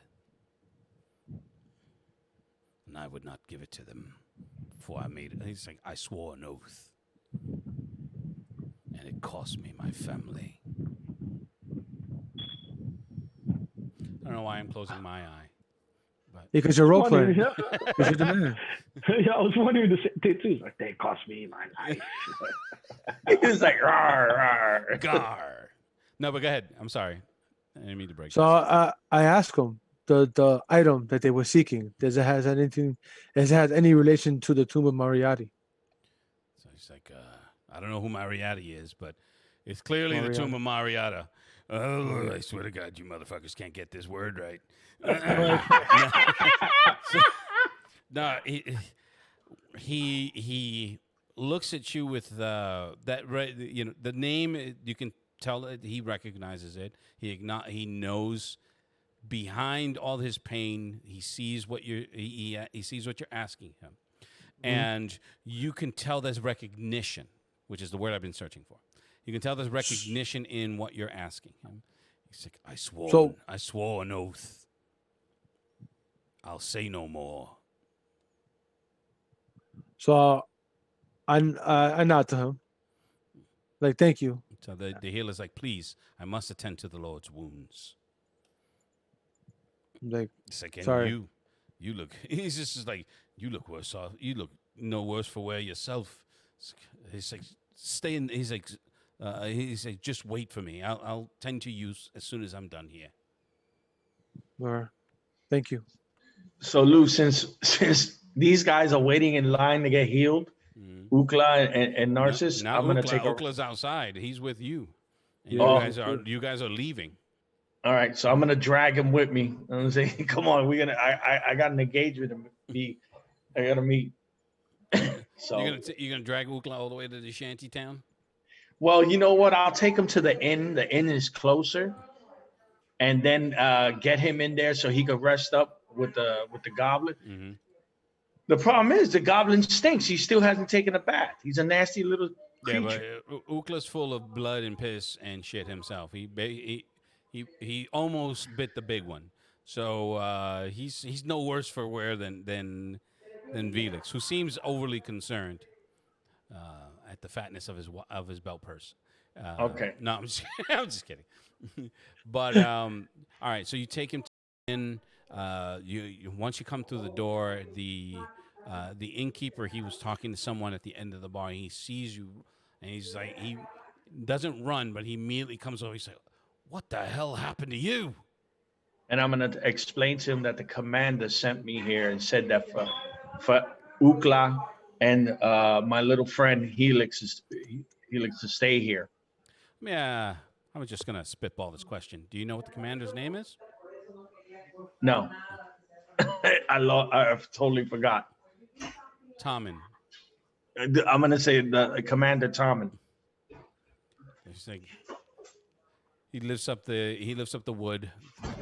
S2: and I would not give it to them before I made it. He's like, "I swore an oath, and it cost me my family." I don't know why I'm closing my eye, but
S4: Because you're role playing.
S1: Yeah.
S4: Because you're the man.
S1: Yeah, I was wondering the same thing too. He's like, they cost me my life.
S3: He's like, rawr, rawr.
S2: gar. No, but go ahead. I'm sorry. I didn't mean to break.
S4: So I asked him the item that they were seeking. Does it have any relation to the tomb of Moriarty?
S2: So he's like, I don't know who Moriarty is, but it's clearly the tomb of Marietta. Oh, I swear to God, you motherfuckers can't get this word right. No, he looks at you with the name. You can tell that he recognizes it. He knows behind all his pain. He sees what he sees what you're asking him, and you can tell there's recognition, which is the word I've been searching for. You can tell there's recognition in what you're asking him. He's like,
S4: So-
S2: I swore an oath. I'll say no more.
S4: So I nod to him. Like, thank you.
S2: So the healer's like, please, I must attend to the Lord's wounds.
S4: Like,
S2: It's like, and
S4: Sorry.
S2: you look. He's just like, you look worse off. You look no worse for wear yourself. He's like, stay in. He's like, just wait for me. I'll tend to you as soon as I'm done here.
S4: or thank you.
S3: So Lou, since these guys are waiting in line to get healed, Ukla and Narcissus,
S2: Now
S3: I'm gonna take a.
S2: Okla's outside. He's with you. And
S3: Yeah.
S2: you guys are leaving.
S3: All right, so I'm gonna drag him with me. I'm gonna say, come on, we're gonna. I got an engagement to be. I gotta meet. So
S2: You're gonna drag Ukla all the way to the shanty town?
S3: well, you know what? I'll take him to the inn. The inn is closer, and then get him in there so he could rest up with the goblin.
S2: Mm-hmm.
S3: The problem is the goblin stinks. He still hasn't taken a bath. He's a nasty little
S2: Yeah,
S3: creature.
S2: but Ukla's full of blood and piss and shit himself. He almost bit the big one. So he's no worse for wear than Velix, who seems overly concerned at the fatness of his belt purse.
S3: Okay.
S2: No, I'm just kidding. But all right, so you take him in. You once you come through the door, the innkeeper, he was talking to someone at the end of the bar. And he sees you, and he's like, he doesn't run, but he immediately comes over. He's like, "What the hell happened to you?"
S3: And I'm gonna explain to him that the commander sent me here and said that for Ukla and my little friend Helix to stay here.
S2: Yeah, I was just gonna spitball this question. Do you know what the commander's name is?
S3: No, I totally forgot.
S2: Tommen.
S3: I'm gonna say the Commander Tommen.
S2: He's like, he lifts up the wood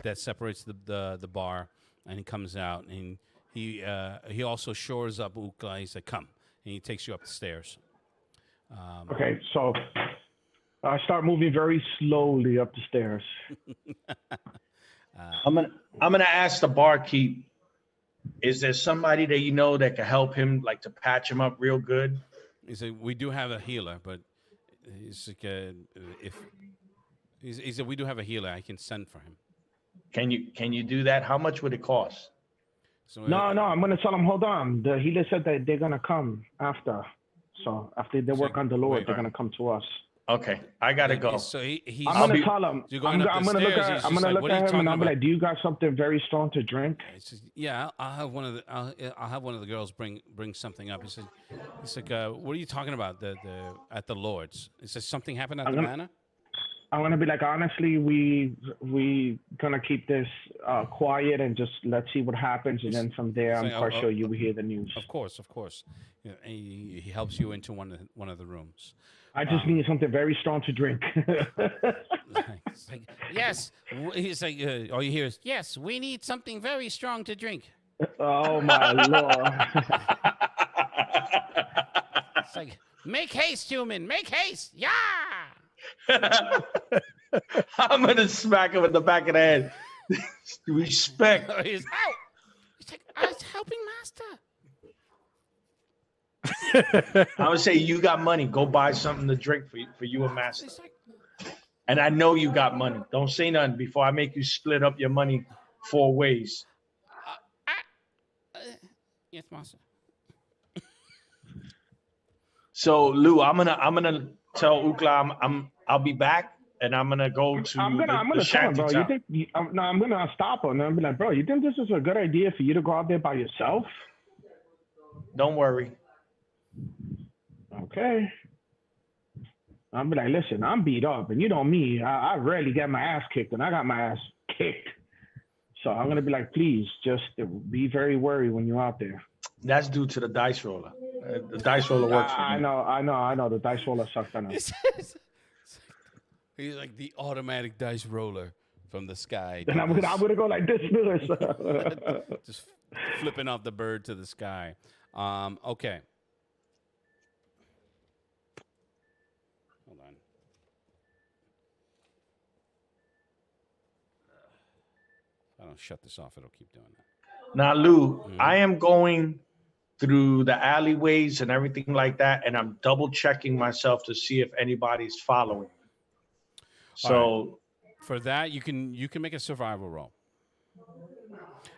S2: that separates the bar, and he comes out, and he also shores up Ukla. He's like, come, and he takes you up the stairs.
S1: Okay, so I start moving very slowly up the stairs.
S3: I'm gonna ask the barkeep. Is there somebody that you know that can help him, like to patch him up real good?
S2: He said, we do have a healer, but he's like, he said, we do have a healer. I can send for him.
S3: Can you do that? How much would it cost?
S2: So
S1: No, I'm gonna tell him. Hold on. The healer said that they're gonna come after. So after they work on the Lord, they're gonna come to us.
S3: Okay, I gotta go.
S2: So he's.
S1: I'm gonna tell him.
S2: You're going up the
S1: I'm gonna
S2: stairs,
S1: look
S2: he's
S1: at.
S2: just
S1: I'm gonna
S2: like,
S1: look
S2: "What are you
S1: at him and
S2: talking
S1: I'll be
S2: about?"
S1: like, "Do you got something very strong to drink?"
S2: He says, yeah, I'll have one of the girls bring something up. He's like, what are you talking about? The at the Lord's. He says something happened at the manor.
S1: I'm gonna be like, honestly, we gonna keep this quiet and just let's see what happens, and then from there, I'm
S2: saying,
S1: quite sure you will hear the news.
S2: Of course. Yeah, and he helps you into one of the rooms.
S1: I just need something very strong to drink.
S2: It's like, yes. He's like, all you hear is, yes, we need something very strong to drink.
S1: Oh my lord!
S2: It's like, make haste, human, make haste. Yeah.
S3: I'm gonna smack him in the back of the head. Respect.
S2: He's out. He's like, I was helping master.
S3: I would say you got money. Go buy something to drink for you and Master.
S2: He's like,
S3: And I know you got money. Don't say nothing before I make you split up your money 4 ways.
S2: yes, master.
S3: So Lou, I'm gonna tell Ukla I'll be back, and I'm gonna go to
S1: I'm gonna tell him,
S3: shanty
S1: bro.
S3: town.
S1: I'm gonna stop him and I'm be like, bro, you think this is a good idea for you to go out there by yourself?
S3: Don't worry.
S1: Okay. I'm be like, listen, I'm beat up, and you know me, I rarely get my ass kicked, and I got my ass kicked. So I'm gonna be like, please, just be very wary when you're out there.
S3: That's due to the dice roller. The dice roller works for
S1: I
S3: me.
S1: know. The dice roller sucks. I know.
S2: He's like the automatic dice roller from the sky.
S1: And I'm gonna go like this, Lewis.
S2: Just flipping off the bird to the sky. Okay. Hold on. shut this off. It'll keep doing that.
S3: Now, Lou,
S2: Mhm.
S3: I am going through the alleyways and everything like that, and I'm double checking myself to see if anybody's following. So,
S2: For that, you can make a survival roll.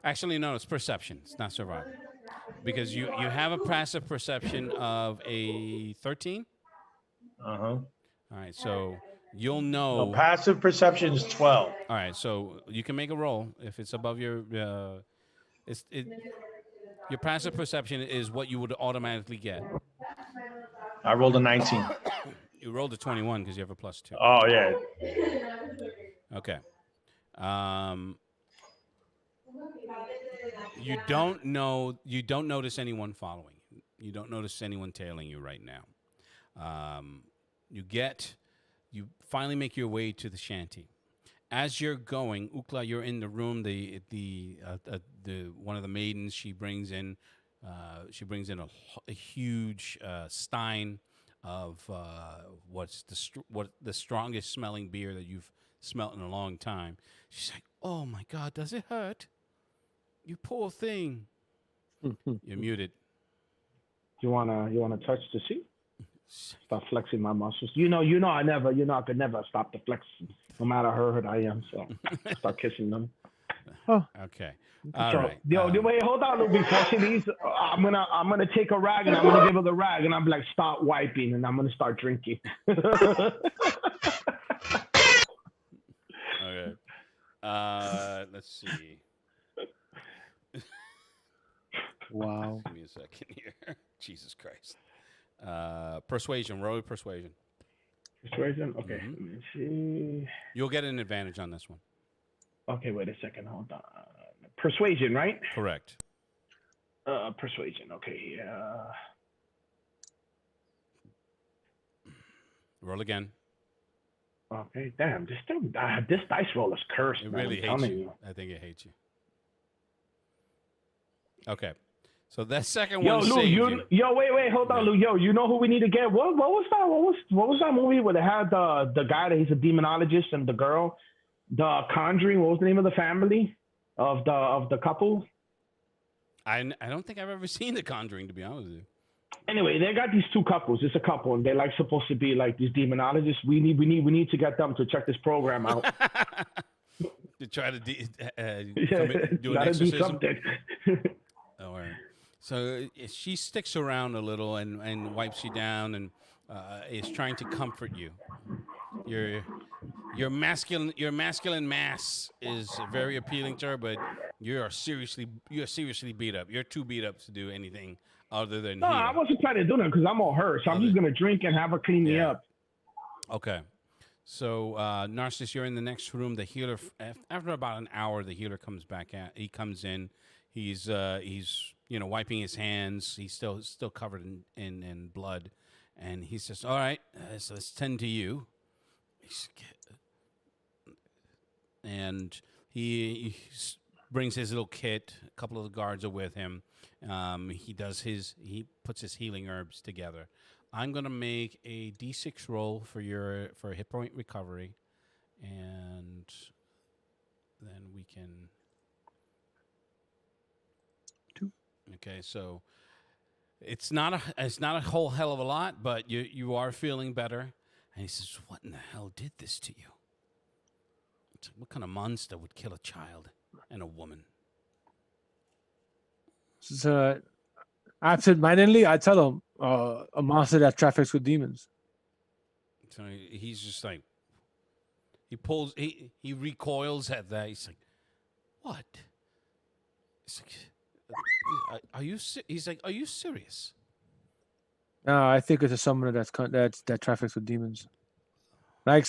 S2: Actually, no, it's perception. It's not survival. Because you have a passive perception of a 13.
S3: uh-huh.
S2: All right, so you'll
S3: No,
S2: know.
S3: passive perception is 12.
S2: All right, so you can make a roll if it's above your. Your passive perception is what you would automatically get.
S3: I rolled a 19.
S2: You rolled a 21 because you have a +2.
S3: Oh, yeah.
S2: Okay. You don't know. You don't notice anyone following you. You don't notice anyone tailing you right now. You finally make your way to the shanty. As you're going, Ukla, you're in the room. The one of the maidens, she brings in a huge stein of what's the strongest smelling beer that you've smelt in a long time. She's like, "Oh my God, does it hurt? You poor thing." You're muted.
S1: You wanna touch to see? Start flexing my muscles. I could never stop the flex, no matter how hurt I am. So start kissing them.
S2: Okay. All right.
S1: Wait, hold on, Lou. Before she leaves, I'm gonna take a rag and I'm gonna give her the rag and I'm like, stop wiping, and I'm gonna start drinking.
S2: Okay. Let's see.
S4: Wow.
S2: Give me a second here. Jesus Christ. Persuasion. Roll persuasion.
S1: Persuasion. Okay.
S2: Mhm.
S1: Let me see.
S2: You'll get an advantage on this one.
S1: Okay, wait a second. Hold on. Persuasion, right?
S2: Correct.
S1: Persuasion. Okay.
S2: Roll again.
S1: Okay. Damn. This dice roll is cursed.
S2: It
S1: man,
S2: really
S1: I'm
S2: hates
S1: telling
S2: you. I think it hates you. Okay. So that second
S1: Yo,
S2: one
S1: Lou,
S2: saved you.
S1: wait, hold on,
S2: Yeah.
S1: Lou. Yo, you know who we need to get? What was that? What was that movie where they had the guy that he's a demonologist and the girl, the Conjuring? What was the name of the family of the couple?
S2: I don't think I've ever seen The Conjuring, to be honest with you.
S1: Anyway, they got these two couples. It's a couple, and they're like supposed to be like these demonologists. We need to get them to check this program out.
S2: To try to do an
S1: Gotta do
S2: exorcism.
S1: something.
S2: Oh, all right. So she sticks around a little and wipes you down and is trying to comfort you. Your masculine mass is very appealing to her, but you're seriously beat up. You're too beat up to do anything other than
S1: No,
S2: heal.
S1: I wasn't trying to do that because I'm all hurt. So I'm just gonna drink and have her clean me up.
S2: Okay. So Narcissus, you're in the next room. The healer, after about an hour, the healer comes back. He comes in. He's wiping his hands. He's still covered in blood, and he says, "All right, so let's tend to you." And he brings his little kit. A couple of the guards are with him. He puts his healing herbs together. I'm gonna make a D6 roll for a hit point recovery, and then we can.
S4: 2.
S2: Okay, so it's not a whole hell of a lot, but you are feeling better. And he says, "What in the hell did this to you? It's like, what kind of monster would kill a child and a woman?"
S4: So, absent-mindedly, I tell him a monster that traffics with demons.
S2: So he's just like, he recoils at that. He's like, "What?" He's like, He's like, "Are you serious?"
S4: No, I think it's a summoner that traffics with demons. Like,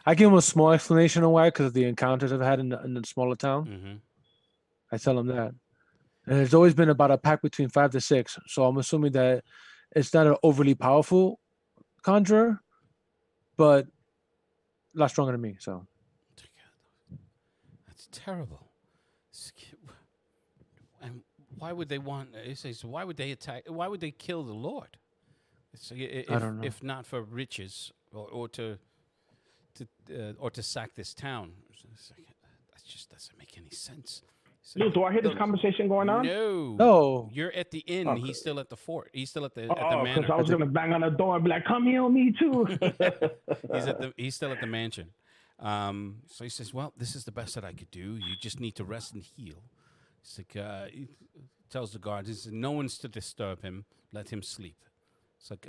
S4: I give him a small explanation on why, because of the encounters I've had in the smaller town.
S2: Mm-hmm.
S4: I tell him that. And there's always been about a pack between 5 to 6. So I'm assuming that it's not an overly powerful conjurer, but a lot stronger than me. So
S2: That's terrible. And why would they want? He says, "Why would they attack? Why would they kill the Lord?
S4: I don't know.
S2: If not for riches or to sack this town." It's like, that's just doesn't make any sense.
S1: Lou, do I hear this conversation going on?
S2: No.
S4: No.
S2: You're at the inn.
S1: Okay.
S2: He's still at the fort. He's still at the
S1: Oh,
S2: manor.
S1: because I was gonna bang on the door and be like, "Come here, me too."
S2: He's still at the mansion. So he says, "Well, this is the best that I could do. You just need to rest and heal." He's like, he tells the guards, he says, "No one's to disturb him. Let him sleep." It's like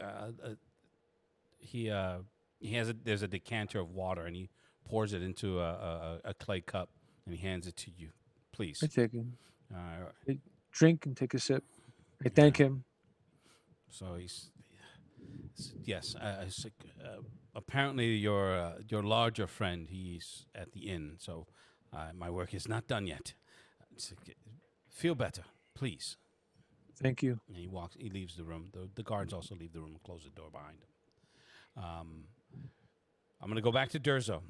S2: there's a decanter of water, and he pours it into a clay cup, and he hands it to you. Please.
S4: I take it.
S2: Uh,
S4: Drink and take a sip. I thank him.
S2: So he's yes. It's like, apparently your larger friend, he's at the inn. So my work is not done yet. It's like, feel better, please.
S4: Thank you.
S2: And he leaves the room. The guards also leave the room and close the door behind him. I'm gonna go back to Durzo.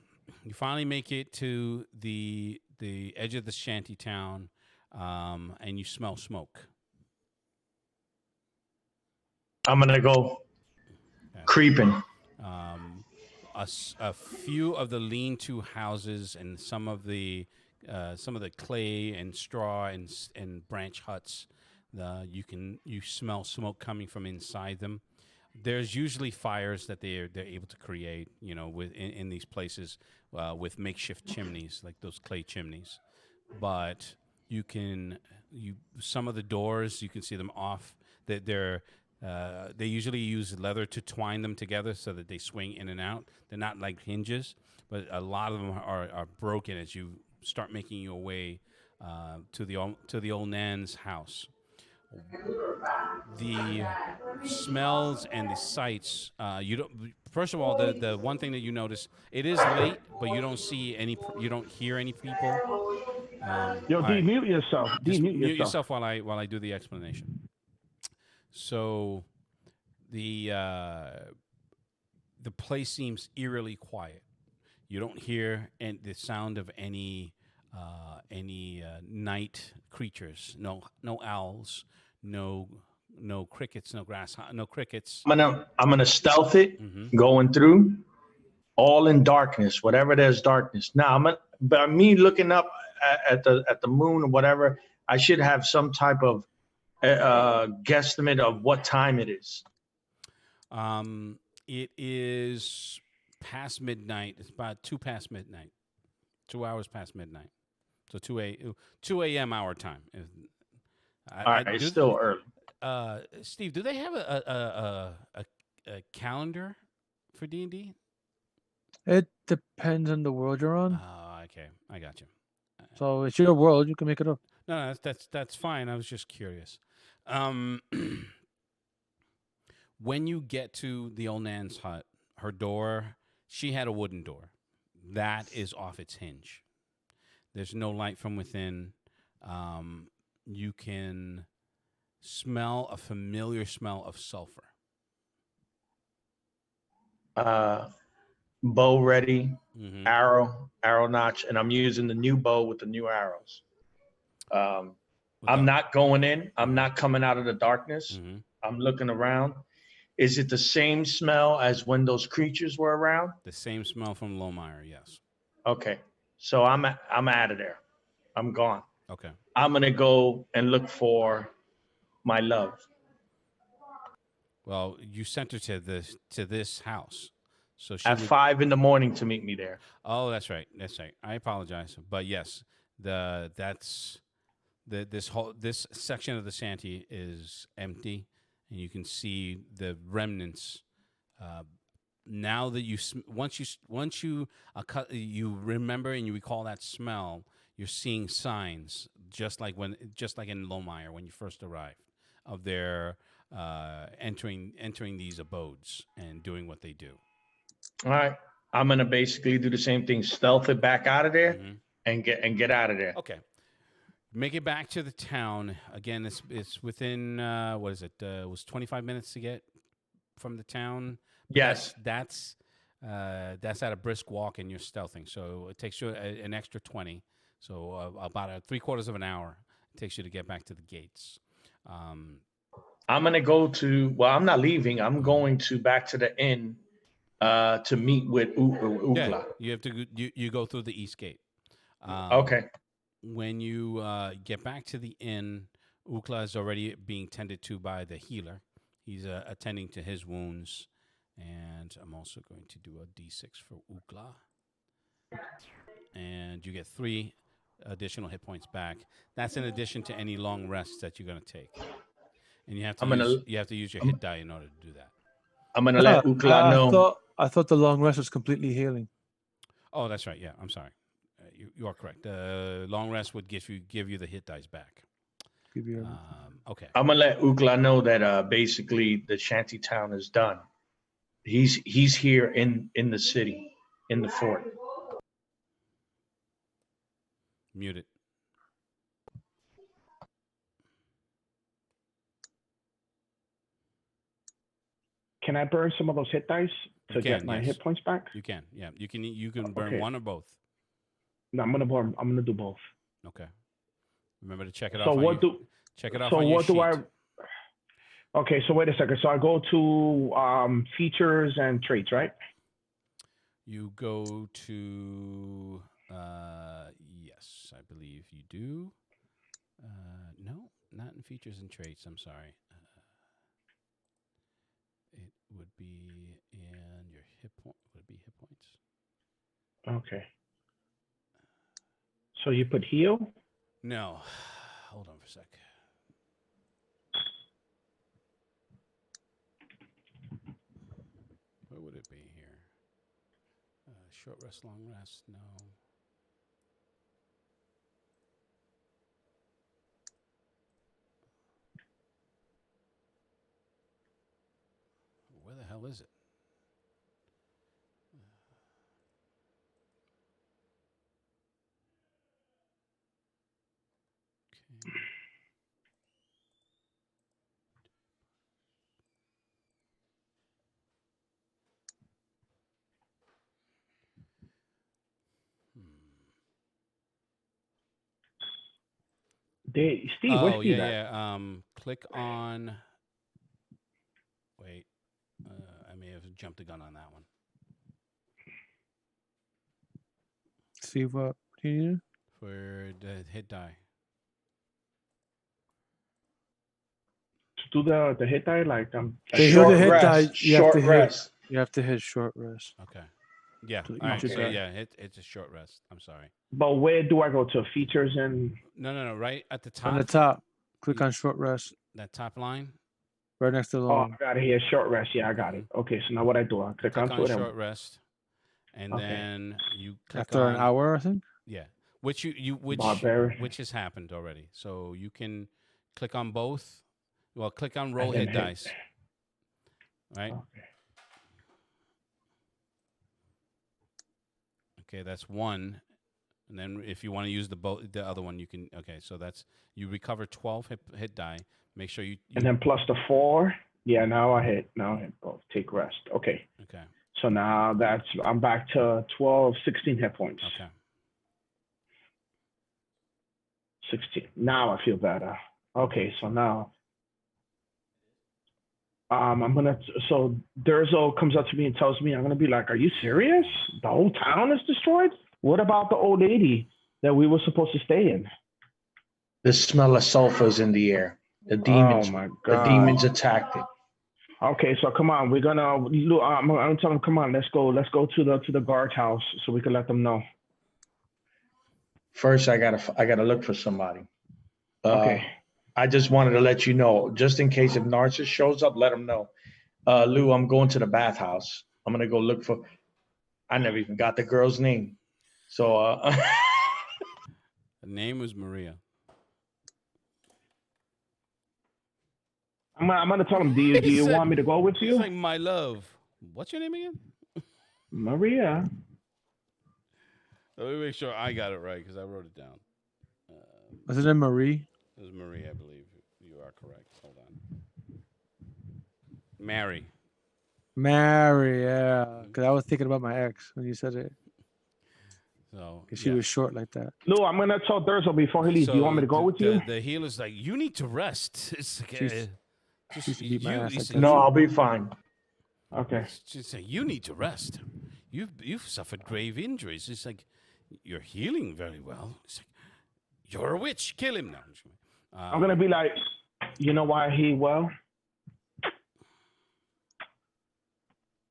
S2: You finally make it to the edge of the shanty town, and you smell smoke.
S3: I'm gonna go creeping.
S2: A few of the lean-to houses and some of the clay and straw and branch huts, you smell smoke coming from inside them. There's usually fires that they're able to create, in these places with makeshift chimneys like those clay chimneys. But some of the doors you can see them off. They usually use leather to twine them together so that they swing in and out. They're not like hinges, but a lot of them are broken as you start making your way to the old Nan's house. The smells and the sights. First of all, the one thing that you notice, it is late, but you don't hear any people.
S1: Yo,
S2: all right.
S1: mute yourself.
S2: Just
S1: Mute
S2: mute yourself while I do the explanation. So, the place seems eerily quiet. You don't hear the sound of any night creatures. No owls. No crickets. No crickets.
S3: I'm gonna stealth it,
S2: Mm-hmm.
S3: going through, all in darkness. Whatever there's darkness. Now, by me looking up at the moon or whatever, I should have some type of guesstimate of what time it is.
S2: It is past midnight. It's about 2 past midnight. 2 hours past midnight. So 2 a.m. our time.
S3: All right, it's still early.
S2: Steve, do they have a calendar for D&D?
S4: It depends on the world you're on.
S2: Oh, okay. I got you.
S4: So it's your world. You can make it up.
S2: No, that's fine. I was just curious. When you get to the old Nan's hut, her door, she had a wooden door. That is off its hinge. There's no light from within. You can smell a familiar smell of sulfur.
S3: Bow ready,
S2: Mm-hmm.
S3: arrow notch, and I'm using the new bow with the new arrows. I'm not going in. I'm not coming out of the darkness.
S2: Mm-hmm.
S3: I'm looking around. Is it the same smell as when those creatures were around?
S2: The same smell from Lomire, yes.
S3: Okay, so I'm out of there. I'm gone.
S2: Okay.
S3: I'm gonna go and look for my love.
S2: Well, you sent her to this house, so she
S3: At
S2: would-
S3: 5 a.m. to meet me there.
S2: Oh, that's right. I apologize, but yes, this section of the shanty is empty, and you can see the remnants. Now that once you remember and you recall that smell, you're seeing signs just like in Lomire when you first arrived of their entering these abodes and doing what they do.
S3: All right, I'm gonna basically do the same thing, stealth it back out of there,
S2: Mm-hmm.
S3: and get out of there.
S2: Okay. Make it back to the town. Again, it's within, what is it? It was 25 minutes to get from the town. But
S3: Yes.
S2: That's at a brisk walk and you're stealthing. So it takes you an extra 20. So about 3/4 of an hour it takes you to get back to the gates.
S3: I'm gonna go to, I'm not leaving. I'm going back to the inn to meet with Ookla.
S2: Yeah, you have to you go through the east gate.
S3: Okay.
S2: When you get back to the inn, Ukla is already being tended to by the healer. He's attending to his wounds. And I'm also going to do a d6 for Ukla. And you get 3 additional hit points back. That's in addition to any long rests that you're going to take. And you have to use your hit die in order to do that.
S3: I'm gonna let Ukla know.
S4: I thought the long rest was completely healing.
S2: Oh, that's right. Yeah, I'm sorry. You are correct. The long rest would give you the hit dice back.
S4: Give you
S2: Okay.
S3: I'm gonna let Ukla know that basically the shanty town is done. He's here in the city, in the fort.
S2: Mute it.
S1: Can I burn some of those hit dice to get my
S2: yes.
S1: hit points back?
S2: You can. Yeah, you can burn
S1: Okay.
S2: one or both.
S1: No, I'm gonna do both.
S2: Okay. Remember to check it
S1: So
S2: off. Check it off
S1: So
S2: on your
S1: what do
S2: sheet.
S1: I? Okay, so wait a second. So I go to features and traits, right?
S2: You go to yes, I believe you do. No, not in features and traits. I'm sorry. It would be in your hit point. Would it be hit points?
S1: Okay. So you put heal?
S2: No. Hold on for a sec. Where would it be here? Short rest, long rest. No. Where the hell is it? Okay.
S1: Steve, where's
S2: Oh,
S1: Steve
S2: yeah,
S1: at?
S2: yeah. Click on. Wait, I may have jumped the gun on that one.
S4: See what do you need?
S2: For the hit die.
S1: To do the hit die, like
S4: To heal the hit die, you have to hit short rest.
S2: Okay. Yeah.
S4: To
S2: All right.
S4: each
S2: So
S4: die.
S2: yeah, it's a short rest. I'm sorry.
S1: But where do I go to? Features and
S2: No. Right at the top.
S4: On the top, click on short rest.
S2: That top line.
S4: Right next to the
S1: oh,
S4: long.
S1: I got it here. Short rest. Yeah, I got it. Okay, so now what I do? I click
S2: Click
S1: onto
S2: on
S1: it.
S2: short rest, and
S1: Okay.
S2: then you click
S4: After
S2: on
S4: an hour, I think.
S2: Yeah, which
S1: Barbarian.
S2: has happened already. So you can click on both. Well, click on roll
S1: And then
S2: hit
S1: hit.
S2: dice. Right.
S1: Okay.
S2: Okay, that's one. And then if you want to use the other one, you can. Okay, so that's you recover 12 hit die. Make sure you
S1: And then plus the 4. Yeah, now I hit both. Take rest. Okay.
S2: Okay.
S1: So now I'm back to 12, 16 hit points.
S2: Okay.
S1: 16. Now I feel better. Okay, so now so Durzo comes up to me and tells me, I'm gonna be like, are you serious? The whole town is destroyed? What about the old lady that we were supposed to stay in?
S3: The smell of sulfur is in the air. The demons,
S1: Oh my
S3: the
S1: God.
S3: demons attacked it.
S1: Okay, so come on, we're gonna. I'm telling them, come on, let's go to the guardhouse so we can let them know.
S3: First, I gotta look for somebody.
S1: Okay.
S3: I just wanted to let you know, just in case if Narcissus shows up, let him know. Lou, I'm going to the bathhouse. I'm gonna go look for. I never even got the girl's name, so.
S2: The name was Maria.
S1: I'm gonna tell him. Do you want me to go with
S2: He's
S1: you?
S2: like, my love. What's your name again?
S1: Maria.
S2: Let me make sure I got it right because I wrote it down.
S4: Was it in Marie?
S2: It was Marie, I believe. You are correct. Hold on. Mary.
S4: Mary, yeah. Because I was thinking about my ex when you said it.
S2: So
S4: Because she was short like that.
S1: Lou, I'm gonna tell Durzo before he leaves. Do you want me to go with you?
S2: The healer's like, you need to rest. It's like,
S4: She used to beat my ass like that.
S3: No, I'll be fine.
S1: Okay.
S2: She's saying, you need to rest. You've suffered grave injuries. It's like, You're healing very well. He's like, you're a witch. Kill him now.
S1: I'm gonna be like, you know why he well?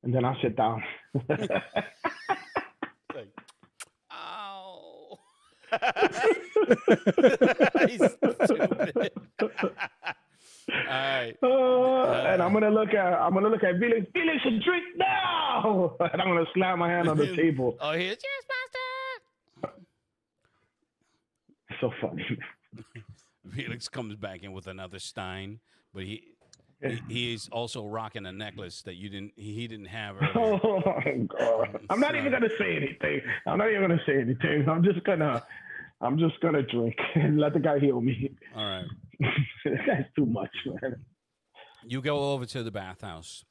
S1: And then I'll sit down.
S2: Like, ow. He's stupid. All right.
S1: And I'm gonna look at Felix. Felix, a drink now! And I'm gonna slam my hand on the table.
S2: Oh, here's cheers, master.
S1: So funny.
S2: Felix comes back in with another stein, but he's also rocking a necklace that he didn't have earlier.
S1: Oh God! I'm not even gonna say anything. I'm just gonna drink and let the guy heal me.
S2: All right.
S1: That's too much, man.
S2: You go over to the bathhouse,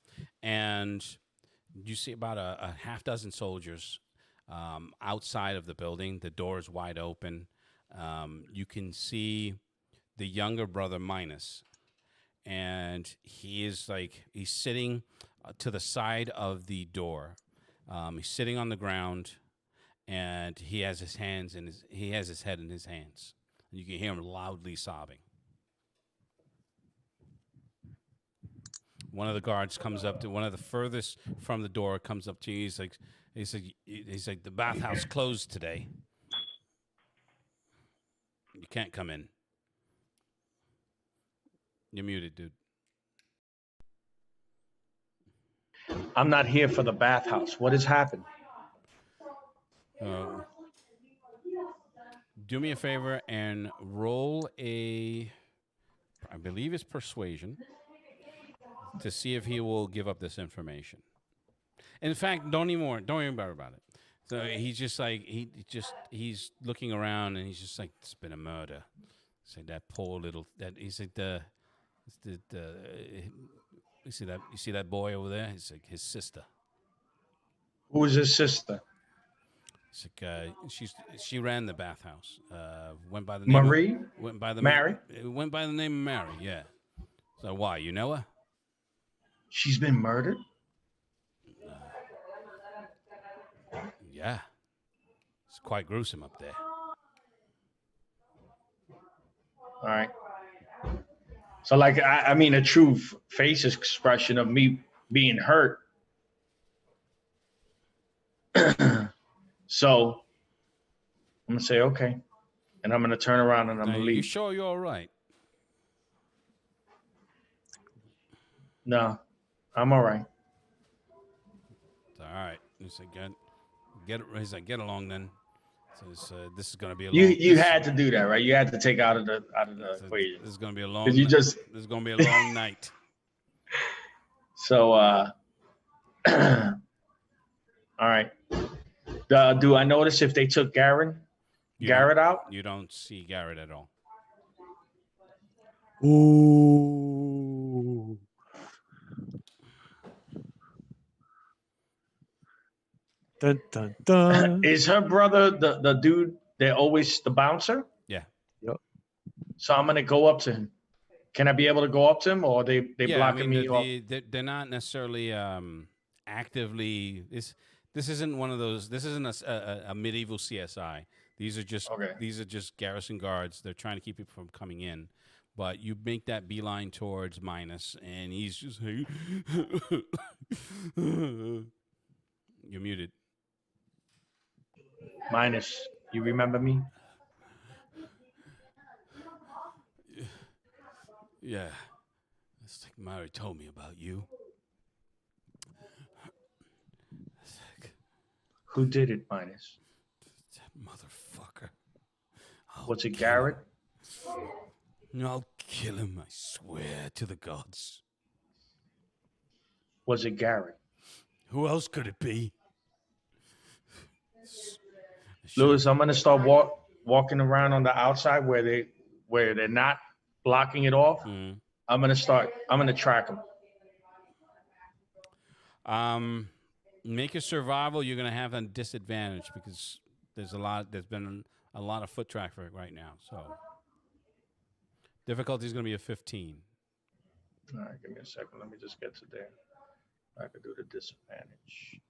S2: and you see about a half dozen soldiers outside of the building. The door is wide open. You can see the younger brother, Minus, and he's sitting to the side of the door. He's sitting on the ground, and he has his head in his hands. And you can hear him loudly sobbing. One of the guards comes up to one of the furthest from the door, comes up to you. He's like, the bathhouse closed today. You can't come in. You're muted, dude.
S3: I'm not here for the bathhouse. What has happened?
S2: Do me a favor and roll I believe it's persuasion, to see if he will give up this information. In fact, don't even worry about it. So he's just like he's looking around and he's just like, it's been a murder. It's like that poor little he's like you see that boy over there? It's like his sister.
S3: Who is his sister?
S2: It's like she ran the bathhouse. Went by the
S3: Marie?
S2: name went by the
S3: Mary?
S2: Went by the name of Mary. Yeah. So why, you know her?
S3: She's been murdered?
S2: Yeah. It's quite gruesome up there.
S3: All right. So, like, I mean, a true face expression of me being hurt. So, I'm going to say, okay. And I'm going to turn around and I'm going to leave.
S2: You sure you're all right?
S3: No, I'm all right.
S2: All right. He's like, get along then. So this is going to be a long.
S3: You had to do that, right? You had to take out of the equation.
S2: This is going to be a long.
S3: This
S2: is going to be a long night.
S3: So, all right. Do I notice if they took Garrett out?
S2: You don't see Garrett at all.
S4: Ooh. Dun, dun, dun.
S3: Is her brother the dude that always the bouncer?
S2: Yeah.
S4: Yep.
S3: So I'm gonna go up to him. Can I be able to go up to him, or they blocking me off?
S2: They're not necessarily actively. This isn't one of those. This isn't a medieval CSI. These are just garrison guards. They're trying to keep people from coming in. But you make that beeline towards Minus, and he's just like, you're muted.
S3: Minus, you remember me?
S2: Yeah. It's like Mary told me about you.
S3: Who did it, Minus?
S2: That motherfucker.
S3: Was it Garrett?
S2: I'll kill him, I swear to the gods.
S3: Was it Garrett?
S2: Who else could it be?
S3: Lewis, I'm gonna start walking around on the outside where they're not blocking it off.
S2: Mm.
S3: I'm gonna track them.
S2: Make a survival. You're gonna have a disadvantage because there's been a lot of foot traffic right now. So difficulty is gonna be a 15.
S3: All right, give me a second. Let me just get to there. I could do the disadvantage.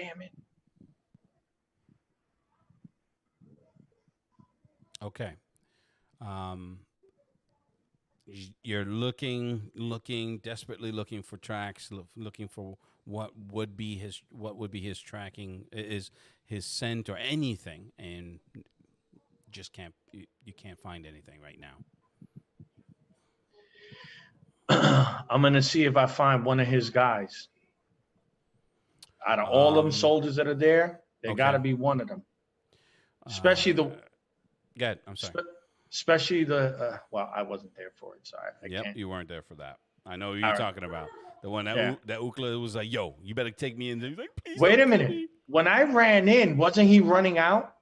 S3: damn it.
S2: Okay. You're desperately looking for tracks, looking for what would be his tracking, is his scent or anything, and just you can't find anything right now.
S3: I'm gonna see if I find one of his guys. Out of all them soldiers that are there, there got to be one of them. Especially the.
S2: Good. I'm sorry.
S3: Especially the. Well, I wasn't there for it, so I can't.
S2: You weren't there for that. I know who you're talking about. The one that Ukla was like, "Yo, you better take me in." He's like, "Please."
S3: Wait a minute. When I ran in, wasn't he running out?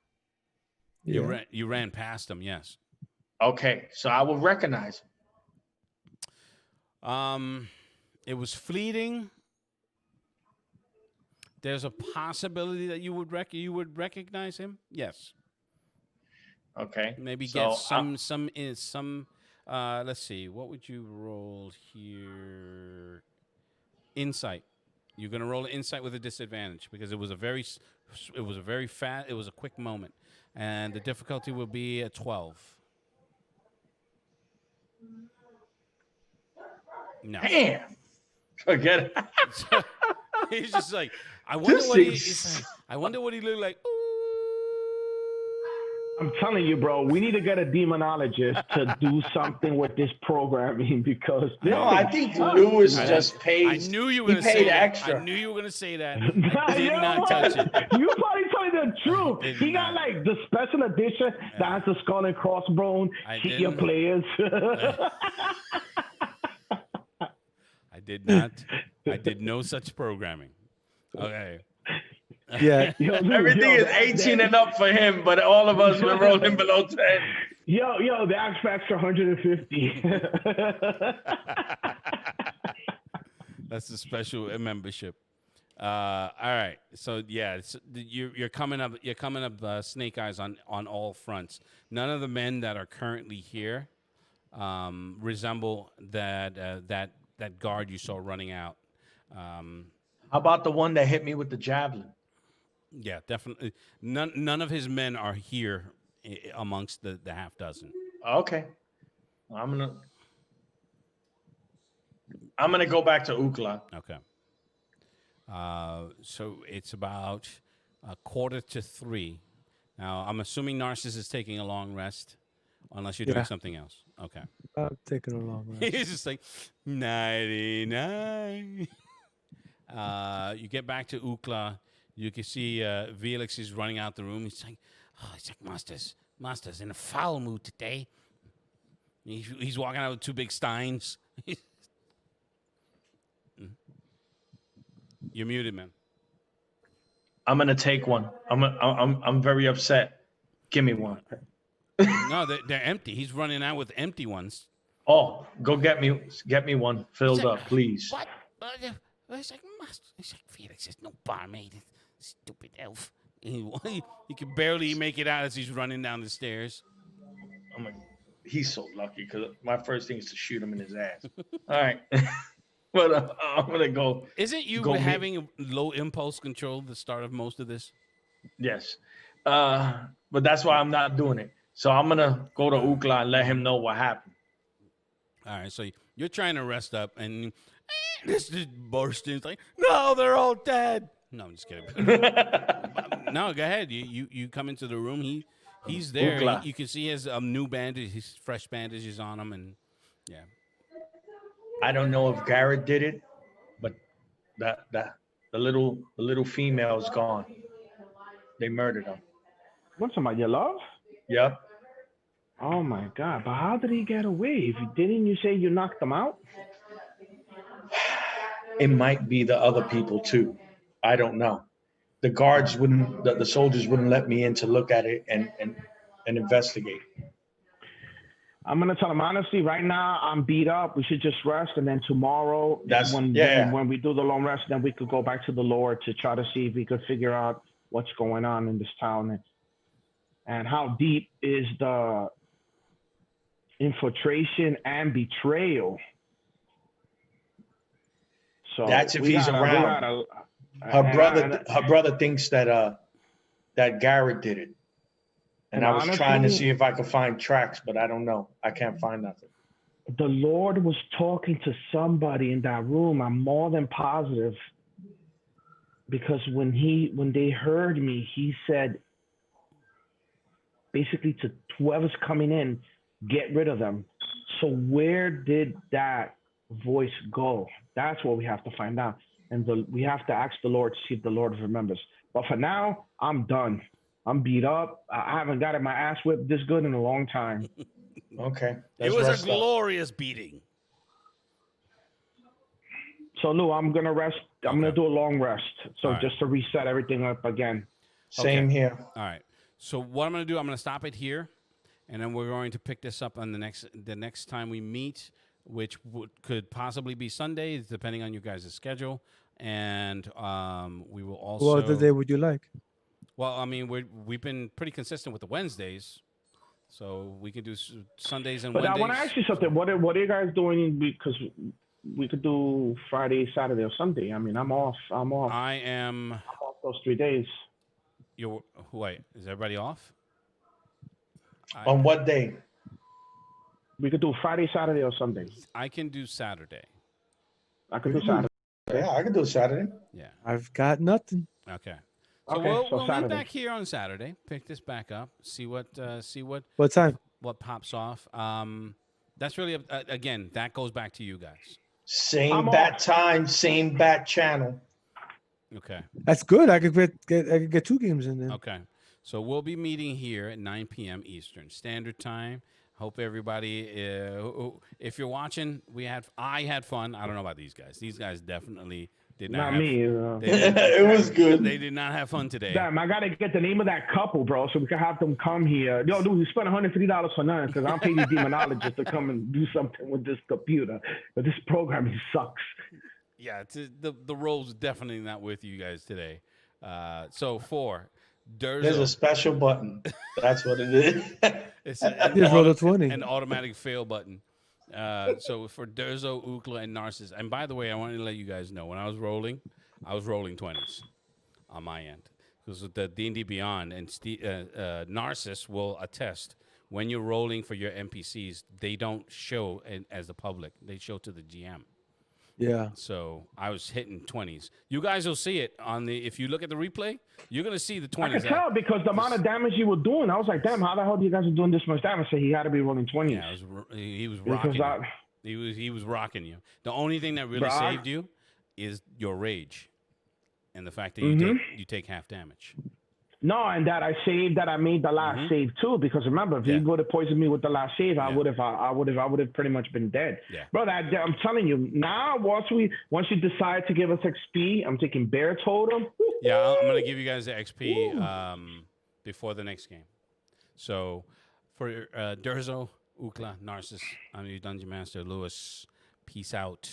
S2: You ran past him. Yes.
S3: Okay, so I will recognize
S2: him. It was fleeting. There's a possibility that you would recognize him. Yes.
S3: Okay.
S2: Maybe get some. Let's see. What would you roll here? Insight. You're gonna roll an insight with a disadvantage because it was a quick moment, and the difficulty will be a 12. No.
S3: Damn. Forget it.
S2: He's just like, I wonder what he looked like.
S1: I'm telling you, bro, we need to get a demonologist to do something with this programming because
S3: I think Lewis just paid.
S2: I knew you were going to say
S3: extra.
S2: that. I knew you were going to say that. Did not touch it.
S1: You probably telling the truth. He got like the special edition that has the skull and crossbone. Hit your players.
S2: I did not. I did no such programming. Okay.
S4: Yeah.
S3: Everything is 18 and up for him, but all of us were rolling below 10.
S1: Yo, the Axe Factor 150.
S2: That's a special membership. All right. So yeah, you're coming up. You're coming up. Snake Eyes on all fronts. None of the men that are currently here resemble that guard you saw running out.
S3: How about the one that hit me with the javelin?
S2: Yeah, definitely. None of his men are here amongst the half dozen.
S3: Okay, I'm gonna go back to Ukla.
S2: Okay. So it's about 2:45. Now I'm assuming Narcissus is taking a long rest, unless you're doing something else. Okay.
S4: I'm taking a long rest.
S2: He's just like 99. You get back to Ukla. You can see Felix is running out the room. He's like, Master's in a foul mood today. He's walking out with two big steins. You're muted, man.
S3: I'm gonna take one. I'm very upset. Give me one.
S2: No, they're empty. He's running out with empty ones.
S3: Oh, go get me one filled up, please.
S2: What? It's like, Master. It's like, Felix, there's no barmaid. Stupid elf. He can barely make it out as he's running down the stairs.
S3: I'm like, he's so lucky because my first thing is to shoot him in his ass. All right. But I'm going to go.
S2: Isn't you having low impulse control the start of most of this?
S3: Yes. But that's why I'm not doing it. So I'm going to go to Ukla and let him know what happened.
S2: All right. So you're trying to rest up and this just bursts in. It's like, no, they're all dead. No, I'm just kidding. No, go ahead. You come into the room. He's there. You can see his new bandage, his fresh bandages on him, and yeah.
S3: I don't know if Garrett did it, but the little female is gone. They murdered him.
S1: What's about your love?
S3: Yep.
S1: Oh my God! But how did he get away? Didn't you say you knocked him out?
S3: It might be the other people too. I don't know. The guards wouldn't, the soldiers wouldn't let me in to look at it and investigate.
S1: I'm gonna tell him honestly. Right now, I'm beat up. We should just rest, and then tomorrow, when we do the long rest, then we could go back to the Lord to try to see if we could figure out what's going on in this town and how deep is the infiltration and betrayal. So
S3: that's if he's around. Her brother thinks that that Garrett did it. And I was trying to
S1: honestly,
S3: see if I could find tracks, but I don't know. I can't find nothing.
S1: the Lord was talking to somebody in that room. I'm more than positive, because when they heard me, he said basically to whoever's coming in, get rid of them. So where did that voice go? That's what we have to find out, and we have to ask the Lord to see if the Lord remembers. But for now, I'm done. I'm beat up. I haven't gotten my ass whipped this good in a long time.
S3: Okay.
S2: It was a glorious beating.
S1: So Lou, I'm gonna rest. I'm gonna
S2: Okay.
S1: do a long rest. So
S2: All right.
S1: just to reset everything up again.
S3: Same
S2: Okay.
S3: here.
S2: All right. So what I'm going to do, I'm going to stop it here, and then we're going to pick this up on the next time we meet, which could possibly be Sunday, depending on you guys' schedule. And we will also.
S4: What other day would you like?
S2: Well, I mean, we've been pretty consistent with the Wednesdays, so we can do Sundays and
S1: But
S2: Wednesdays.
S1: I want to ask you something. What are you guys doing? Because we could do Friday, Saturday, or Sunday. I mean, I'm off.
S2: I am.
S1: I'm off those 3 days.
S2: Wait, is everybody off?
S3: On what day?
S1: We could do Friday, Saturday, or Sunday.
S2: I can do Saturday.
S1: I could do Saturday.
S3: Yeah, I can do Saturday.
S2: Yeah.
S4: I've got nothing.
S2: Okay. So
S1: Okay,
S2: we'll meet
S1: Saturday.
S2: back here on Saturday. Pick this back up. See what
S4: What time?
S2: pops off. That's really again, that goes back to you guys.
S3: Same
S1: I'm
S3: bat
S1: off.
S3: time, same bat channel.
S2: Okay.
S4: That's good. I could get 2 games in there.
S2: Okay. So we'll be meeting here at 9 p.m. Eastern Standard Time. Hope everybody, if you're watching, I had fun. I don't know about these guys. These guys definitely did not.
S1: Not me.
S3: It was good.
S2: They did not have fun today.
S1: Damn, I gotta get the name of that couple, bro, so we can have them come here. Yo, dude, we spent $150 for nothing because I'm paying these demonologists to come and do something with this computer. But this programming sucks.
S2: Yeah, the role's definitely not with you guys today. So for
S3: There's a
S2: Durzo,
S3: special button. That's what it is.
S2: it's
S4: Just roll a 20.
S2: an automatic fail button. So for Durzo, Ukla, and Narcissus. And by the way, I wanted to let you guys know, when I was rolling 20s on my end. Because with the D&D Beyond and Narcissus will attest, when you're rolling for your NPCs, they don't show as the public. They show to the GM.
S4: Yeah.
S2: So I was hitting 20s. You guys will see it if you look at the replay, you're going to see the 20s.
S1: I could tell because the amount of damage you were doing. I was like, damn, how the hell do you guys are doing this much damage? So he had to be rolling 20s.
S2: Yeah, he was rocking you. He was rocking you. The only thing that really saved you is your rage and the fact that you take half damage.
S1: No, and that I made the last save too, because remember, if he would have poisoned me with the last save, I would have pretty much been dead.
S2: Yeah.
S1: Bro, I'm telling you, now once you decide to give us XP, I'm taking Bear Totem.
S2: Yeah, I'm gonna give you guys the XP before the next game. So for Durzo, Ukla, Narcissus, I'm your Dungeon Master, Lewis. Peace out.